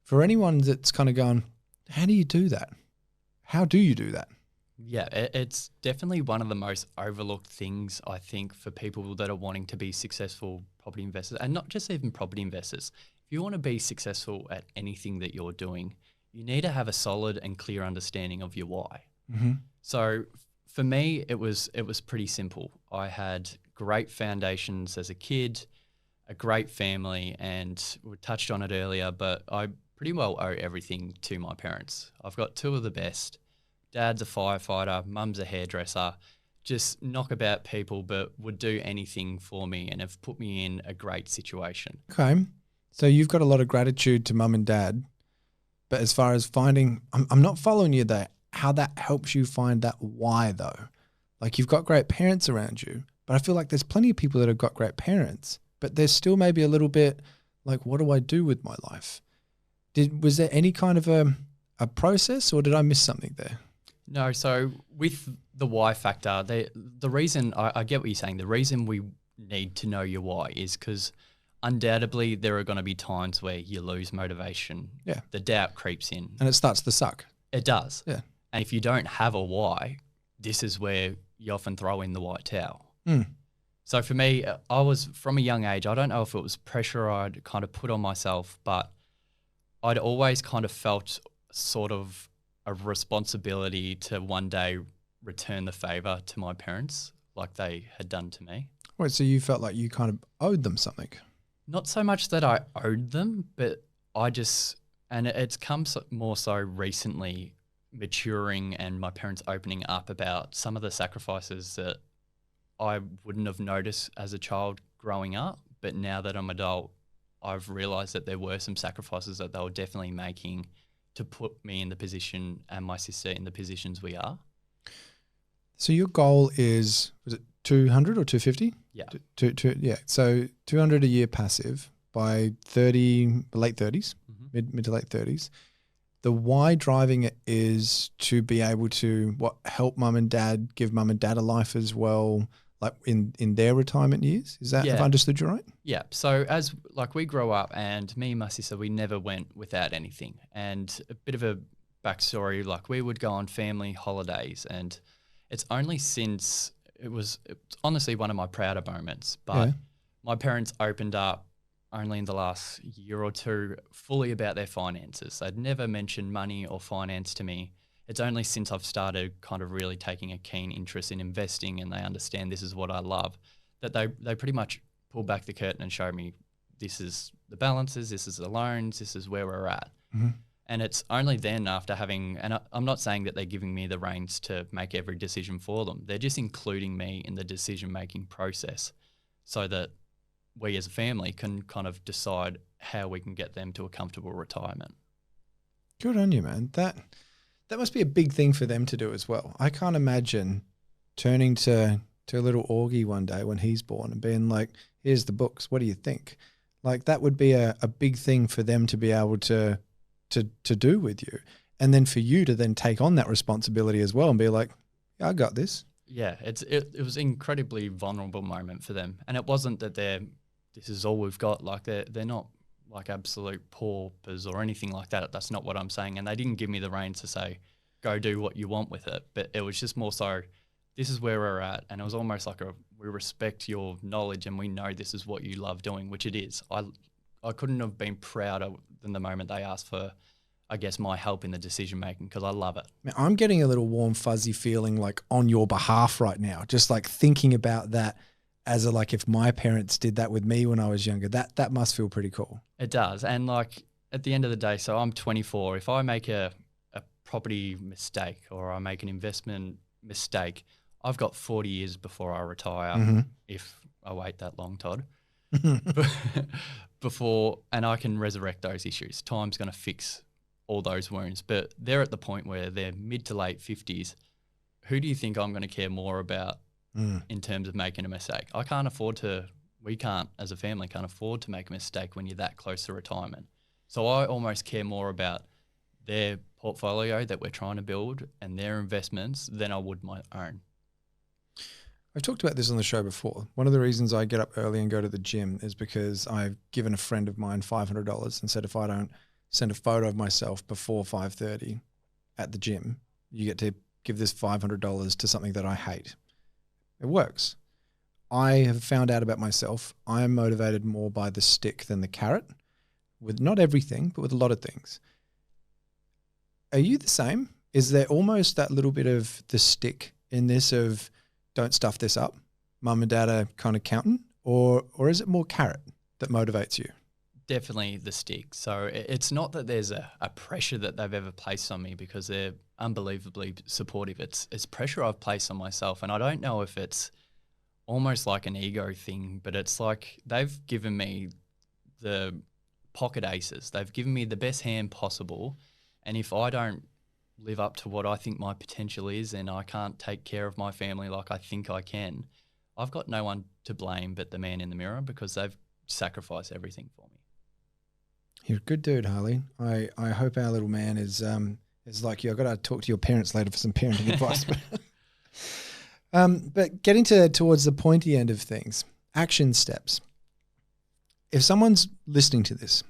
For anyone that's kind of going, how do you do that? How do you do that? Yeah, it's definitely one of the most overlooked things, I think, for people that are wanting to be successful property investors, and not just even property investors. If you want to be successful at anything that you're doing, you need to have a solid and clear understanding of your why. Mm-hmm. So for me, it was pretty simple. I had great foundations as a kid, a great family, and we touched on it earlier, but I pretty well owe everything to my parents. I've got two of the best. Dad's a firefighter, mum's a hairdresser, just knockabout people, but would do anything for me and have put me in a great situation. Okay. So you've got a lot of gratitude to mum and dad, but as far as finding, I'm not following you there, how that helps you find that why though. Like you've got great parents around you, but I feel like there's plenty of people that have got great parents, but there's still maybe a little bit like, what do I do with my life? Was there any kind of a process, or did I miss something there? No, so with the why factor, the reason, I get what you're saying, the reason we need to know your why is because undoubtedly there are going to be times where you lose motivation. Yeah. The doubt creeps in. And it starts to suck. It does. Yeah. And if you don't have a why, this is where you often throw in the white towel. Mm. So for me, I was from a young age, I don't know if it was pressure I'd kind of put on myself, but I'd always kind of felt sort of a responsibility to one day return the favor to my parents like they had done to me. Wait, so you felt like you kind of owed them something? Not so much that I owed them, but I just, and it's come more so recently, maturing and my parents opening up about some of the sacrifices that I wouldn't have noticed as a child growing up. But now that I'm adult, I've realized that there were some sacrifices that they were definitely making to put me in the position and my sister in the positions we are. So your goal is, was it 200 or 250? Yeah. Yeah. So 200 a year passive by late 30s, mid to late 30s. The why driving it is to be able to help mum and dad, give mum and dad a life as well, like in their retirement years. Is that, have I understood you right? Yeah. So as like we grow up, and me and my sister, we never went without anything. And a bit of a backstory, like we would go on family holidays, and it's only since it's honestly one of my prouder moments, but my parents opened up only in the last year or two fully about their finances. They'd never mentioned money or finance to me. it's only since I've started kind of really taking a keen interest in investing and they understand this is what I love that they pretty much pull back the curtain and show me this is the balances, this is the loans, this is where we're at. Mm-hmm. And it's only then after having, and I'm not saying that they're giving me the reins to make every decision for them. They're just including me in the decision-making process so that we as a family can kind of decide how we can get them to a comfortable retirement. Good on you, man. That must be a big thing for them to do as well. I can't imagine turning to a little Augie one day when he's born and being like, here's the books, what do you think? Like that would be a big thing for them to be able to do with you. And then for you to then take on that responsibility as well and be like, yeah, I got this. Yeah, it was an incredibly vulnerable moment for them. And it wasn't that this is all we've got. Like they're not like absolute paupers or anything like that. That's not what I'm saying. And they didn't give me the reins to say, go do what you want with it. But it was just more so, this is where we're at. And it was almost like we respect your knowledge and we know this is what you love doing, which it is. I couldn't have been prouder than the moment they asked for, I guess, my help in the decision making because I love it. Man, I'm getting a little warm, fuzzy feeling like on your behalf right now, just like thinking about that as a, like if my parents did that with me when I was younger, that must feel pretty cool. It does. And like at the end of the day, so I'm 24. If I make a property mistake or I make an investment mistake, I've got 40 years before I retire, if I wait that long, Todd. And I can resurrect those issues. Time's going to fix all those wounds. But they're at the point where they're mid to late 50s. Who do you think I'm going to care more about in terms of making a mistake? We can't, as a family, can't afford to make a mistake when you're that close to retirement. So I almost care more about their portfolio that we're trying to build and their investments than I would my own. I've talked about this on the show before. One of the reasons I get up early and go to the gym is because I've given a friend of mine $500 and said if I don't send a photo of myself before 5:30 at the gym, you get to give this $500 to something that I hate. It works. I have found out about myself. I am motivated more by the stick than the carrot, with not everything, but with a lot of things. Are you the same? Is there almost that little bit of the stick in this of don't stuff this up, mum and dad are kind of counting, or is it more carrot that motivates you? Definitely the stick. So it's not that there's a pressure that they've ever placed on me because they're unbelievably supportive. It's pressure I've placed on myself. And I don't know if it's almost like an ego thing, but it's like they've given me the pocket aces. They've given me the best hand possible. And if I don't live up to what I think my potential is and I can't take care of my family like I think I can, I've got no one to blame but the man in the mirror because they've sacrificed everything for me. You're a good dude, Harley. I hope our little man is like you. I've got to talk to your parents later for some parenting advice. But getting towards the pointy end of things, action steps. If someone's listening to this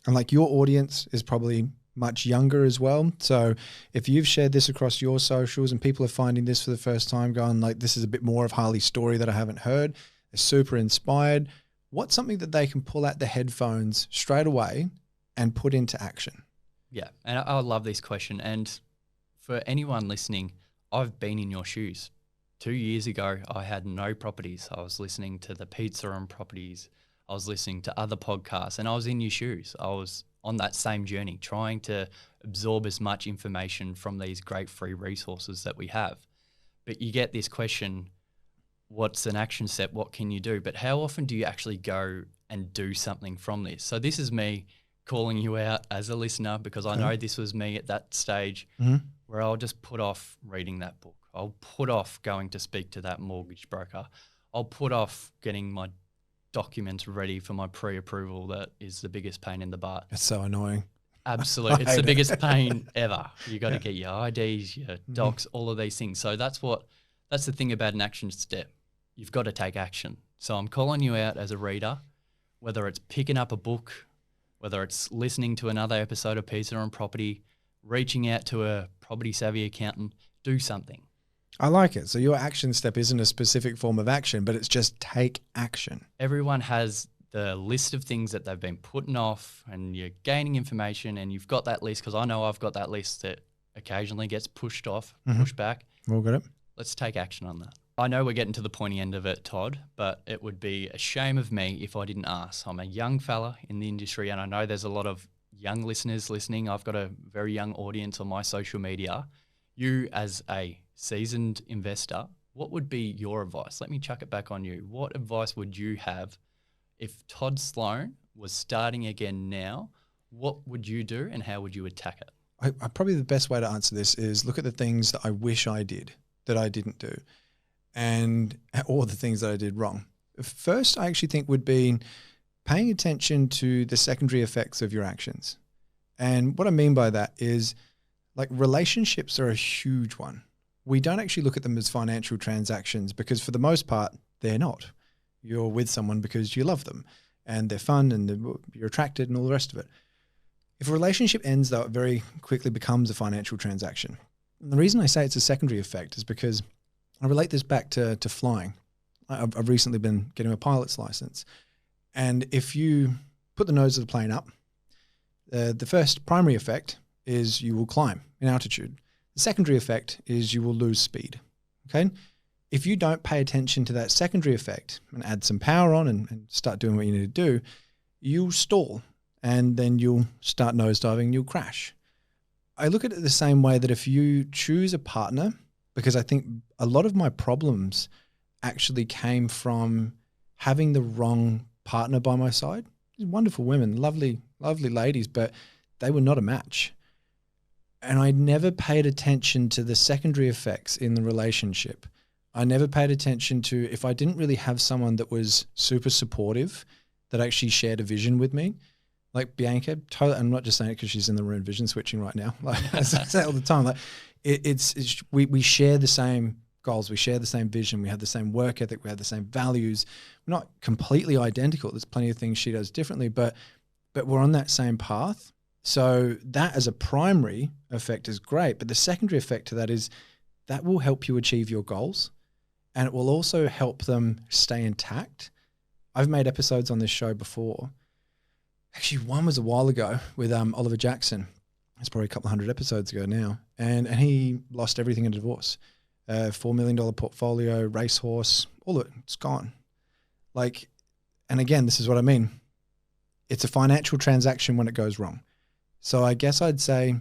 and like your audience is probably much younger as well. So if you've shared this across your socials and people are finding this for the first time going like, this is a bit more of Harley's story that I haven't heard, they're super inspired. What's something that they can pull out the headphones straight away and put into action? Yeah, and I love this question. And for anyone listening, I've been in your shoes. 2 years ago, I had no properties. I was listening to the Pizza and Properties. I was listening to other podcasts and I was in your shoes. I was on that same journey, trying to absorb as much information from these great free resources that we have. But you get this question, what's an action step? What can you do? But how often do you actually go and do something from this? So this is me calling you out as a listener because I know this was me at that stage where I'll just put off reading that book. I'll put off going to speak to that mortgage broker. I'll put off getting my documents ready for my pre-approval. That is the biggest pain in the butt. It's so annoying. Absolutely. It's the biggest pain ever. You got to get your IDs, your docs, all of these things. So that's the thing about an action step. You've got to take action. So I'm calling you out as a reader, whether it's picking up a book, whether it's listening to another episode of Pizza and Property, reaching out to a property savvy accountant, do something. I like it. So your action step isn't a specific form of action, but it's just take action. Everyone has the list of things that they've been putting off and you're gaining information and you've got that list because I know I've got that list that occasionally gets pushed off, Mm-hmm. pushed back. We'll get it. Let's take action on that. I know we're getting to the pointy end of it, Todd, but it would be a shame of me if I didn't ask. I'm a young fella in the industry, and I know there's a lot of young listeners listening. I've got a very young audience on my social media. You, as a seasoned investor, what would be your advice? Let me chuck it back on you. What advice would you have if Todd Sloan was starting again now? What would you do, and how would you attack it? I probably the best way to answer this is look at the things that I wish I did that I didn't do, and all the things that I did wrong. First, I actually think would be paying attention to the secondary effects of your actions. And what I mean by that is, like, relationships are a huge one. We don't actually look at them as financial transactions because for the most part, they're not. You're with someone because you love them and they're fun and you're attracted and all the rest of it. If a relationship ends, though, it very quickly becomes a financial transaction. And the reason I say it's a secondary effect is because I relate this back to flying. I've recently been getting a pilot's license. And if you put the nose of the plane up, the first primary effect is you will climb in altitude. The secondary effect is you will lose speed. Okay? If you don't pay attention to that secondary effect and add some power on and start doing what you need to do, you'll stall and then you'll start nosediving and you'll crash. I look at it the same way that if you choose a partner, because I think a lot of my problems actually came from having the wrong partner by my side. These wonderful women, lovely, lovely ladies, but they were not a match. And I never paid attention to the secondary effects in the relationship. I never paid attention to if I didn't really have someone that was super supportive, that actually shared a vision with me. Like Bianca, totally, I'm not just saying it because she's in the room vision switching right now. Like I say it all the time. Like we share the same goals, we share the same vision, we have the same work ethic, we have the same values. We're not completely identical. There's plenty of things she does differently, but we're on that same path. So that as a primary effect is great, but the secondary effect to that is that will help you achieve your goals, and it will also help them stay intact. I've made episodes on this show before. Actually, one was a while ago with Oliver Jackson. It's probably a couple of hundred episodes ago now. And he lost everything in a divorce. $4 million portfolio, racehorse, all of it, it's gone. Like, and again, this is what I mean. It's a financial transaction when it goes wrong. So I guess I'd say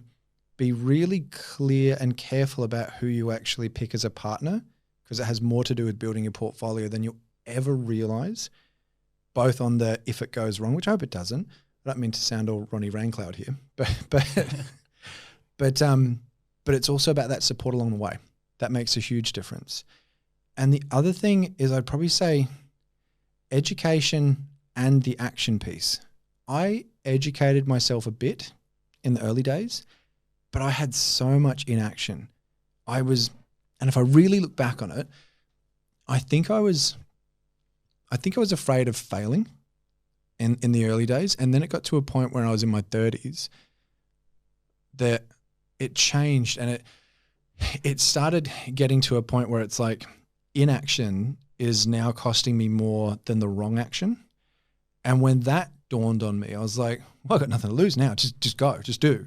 be really clear and careful about who you actually pick as a partner, because it has more to do with building your portfolio than you'll ever realize, both on the if it goes wrong, which I hope it doesn't. I don't mean to sound all Ronnie Raincloud here, but it's also about that support along the way. That makes a huge difference. And the other thing is I'd probably say education and the action piece. I educated myself a bit in the early days, but I had so much inaction. And if I really look back on it, I think I was afraid of failing in the early days. And then it got to a point where I was in my 30s that it changed, and it started getting to a point where it's like inaction is now costing me more than the wrong action. And when that dawned on me, I was like, well, I've got nothing to lose now. Just go, just do.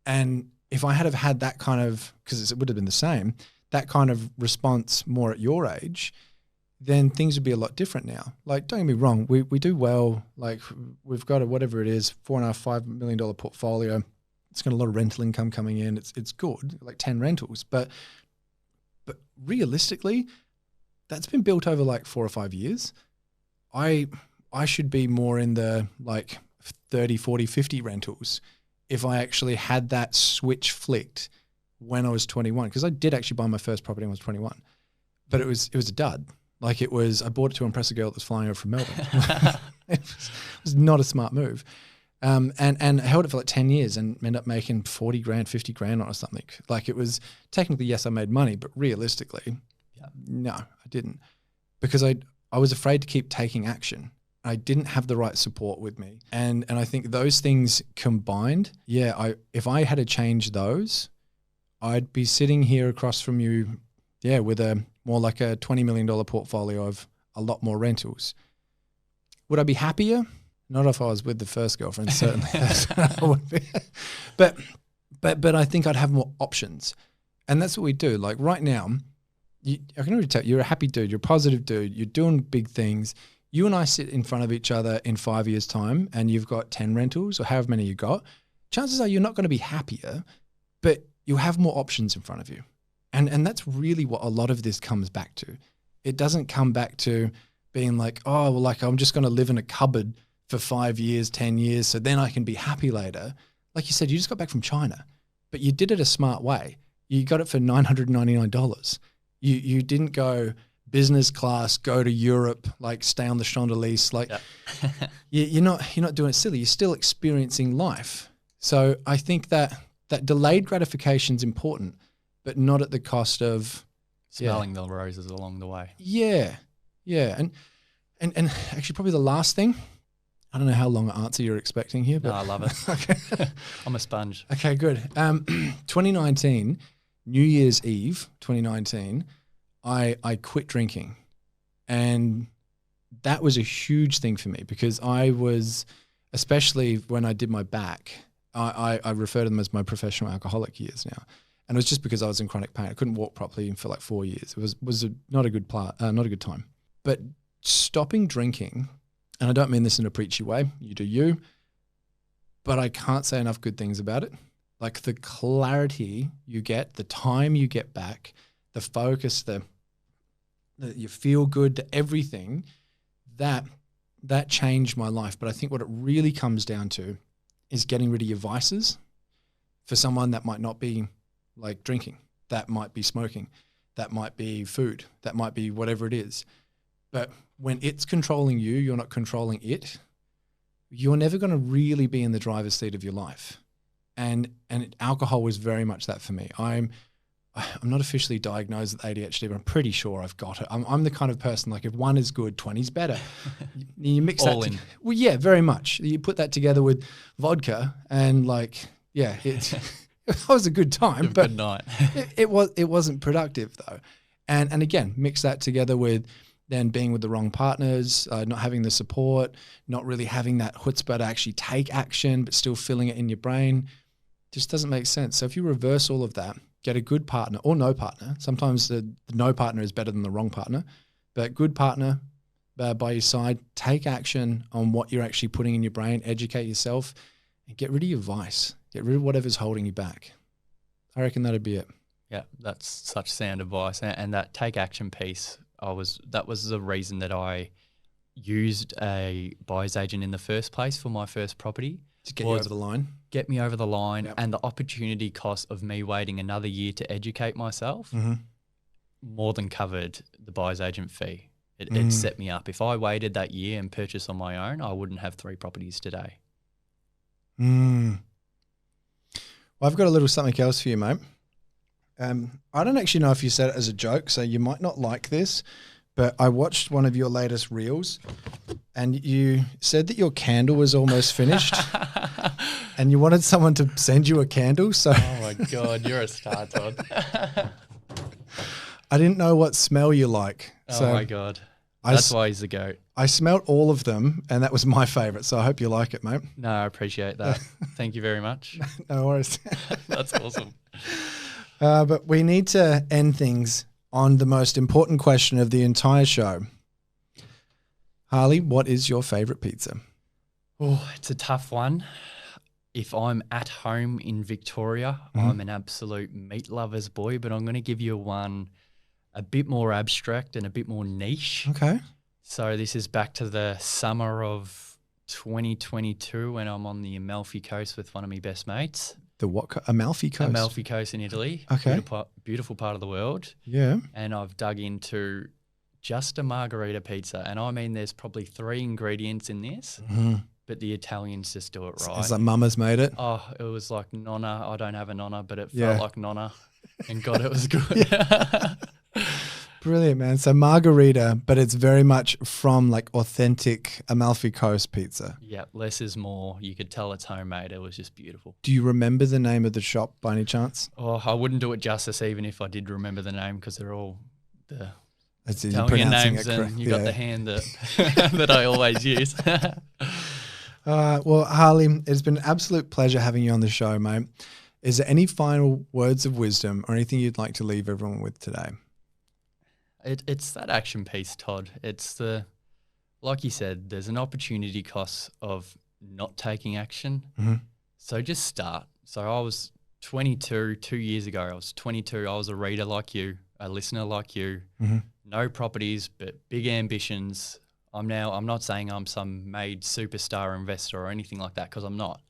And if I had have had that kind of, because it would have been the same, that kind of response more at your age, then things would be a lot different now. Like, don't get me wrong, we do well. Like, we've got whatever it is, $4.5 million portfolio. It's got a lot of rental income coming in. It's good, like 10 rentals. But realistically, that's been built over like 4 or 5 years. I should be more in the like 30, 40, 50 rentals if I actually had that switch flicked when I was 21. Because I did actually buy my first property when I was 21. But it was a dud. Like I bought it to impress a girl that was flying over from Melbourne. It was not a smart move. And I held it for like 10 years and ended up making 40 grand, 50 grand on or something. Like, it was technically, yes, I made money, but realistically, no, I didn't. Because I was afraid to keep taking action. I didn't have the right support with me. And I think those things combined, if I had to change those, I'd be sitting here across from you, with more like a $20 million portfolio of a lot more rentals. Would I be happier? Not if I was with the first girlfriend, certainly. I would be. But But I think I'd have more options. And that's what we do. Like right now, I can already tell you're a happy dude. You're a positive dude. You're doing big things. You and I sit in front of each other in 5 years' time and you've got 10 rentals or however many you got. Chances are you're not going to be happier, but you'll have more options in front of you. And that's really what a lot of this comes back to. It doesn't come back to being like, oh, well, like I'm just going to live in a cupboard for 5 years, 10 years, so then I can be happy later. Like you said, you just got back from China, but you did it a smart way. You got it for $999. You didn't go business class, go to Europe, like stay on the Champs-Élysées. Like you're not doing it silly. You're still experiencing life. So I think that delayed gratification is important, but not at the cost of smelling the roses along the way. Yeah. And actually probably the last thing, I don't know how long an answer you're expecting here, but no, I love it. Okay. I'm a sponge. Okay, good. 2019, New Year's Eve, 2019, I quit drinking, and that was a huge thing for me because I was, especially when I did my back, I refer to them as my professional alcoholic years now, and it was just because I was in chronic pain. I couldn't walk properly for like 4 years. It was not a good time. But stopping drinking, and I don't mean this in a preachy way, you do you, but I can't say enough good things about it. Like the clarity you get, the time you get back, the focus, the you feel good, the everything, that changed my life. But I think what it really comes down to is getting rid of your vices. For someone that might not be like drinking, that might be smoking, that might be food, that might be whatever it is. But when it's controlling you, you're not controlling it, you're never going to really be in the driver's seat of your life. And alcohol was very much that for me. I'm not officially diagnosed with ADHD, but I'm pretty sure I've got it. I'm the kind of person, like if one is good, 20 is better. You mix all that in. Well, yeah, very much. You put that together with vodka and like, yeah, it was a good time, but good night. it wasn't productive though. And again, mix that together with then being with the wrong partners, not having the support, not really having that chutzpah to actually take action, but still feeling it in your brain, just doesn't make sense. So if you reverse all of that, get a good partner or no partner. Sometimes the no partner is better than the wrong partner, but good partner by your side, take action on what you're actually putting in your brain, educate yourself, and get rid of your vice. Get rid of whatever's holding you back. I reckon that'd be it. Yeah, that's such sound advice. And that take action piece, that was the reason that I used a buyer's agent in the first place for my first property. To get you over the line. Get me over the line, yep. And the opportunity cost of me waiting another year to educate myself more than covered the buyer's agent fee. It set me up. If I waited that year and purchased on my own, I wouldn't have 3 properties today. Well, I've got a little something else for you, mate. I don't actually know if you said it as a joke, so you might not like this, but I watched one of your latest reels and you said that your candle was almost finished and you wanted someone to send you a candle. So oh my God, you're a star, Todd. I didn't know what smell you like. Oh my God. That's why he's the GOAT. I smelled all of them and that was my favorite. So I hope you like it, mate. No, I appreciate that. Thank you very much. No worries. That's awesome. But we need to end things on the most important question of the entire show. Harley, what is your favorite pizza? Oh, it's a tough one. If I'm at home in Victoria, I'm an absolute meat lover's boy, but I'm going to give you one a bit more abstract and a bit more niche. Okay. So this is back to the summer of 2022 when I'm on the Amalfi Coast with one of my best mates. The what? Amalfi Coast? Amalfi Coast in Italy. Okay. Beautiful part of the world. Yeah. And I've dug into just a margarita pizza. And I mean, there's probably 3 ingredients in this, but the Italians just do it right. It's like mama's made it. Oh, it was like nonna. I don't have a nonna, but it Yeah. felt like nonna. And God, it was good. Brilliant, man. So margarita, but it's very much from like authentic Amalfi Coast pizza. Yeah, less is more. You could tell it's homemade. It was just beautiful. Do you remember the name of the shop by any chance? Oh, I wouldn't do it justice even if I did remember the name because they're all the You're Italian pronouncing names it correct. and you got the hand that that I always use. Well, Harley, it's been an absolute pleasure having you on the show, mate. Is there any final words of wisdom or anything you'd like to leave everyone with today? It's that action piece, Todd. It's like you said, there's an opportunity cost of not taking action. Mm-hmm. So just start. So I was 22 2 years ago. I was 22. I was a reader like you, a listener like you. Mm-hmm. No properties, but big ambitions. I'm not saying I'm some made superstar investor or anything like that, because I'm not.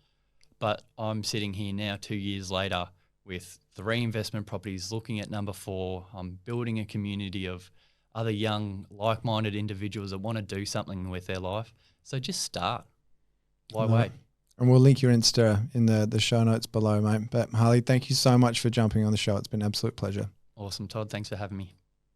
But I'm sitting here now 2 years later with 3 investment properties, looking at number 4. I'm building a community of other young, like-minded individuals that want to do something with their life. So just start. Why wait? And we'll link your Insta in the show notes below, mate. But Harley, thank you so much for jumping on the show. It's been an absolute pleasure. Awesome, Todd. Thanks for having me.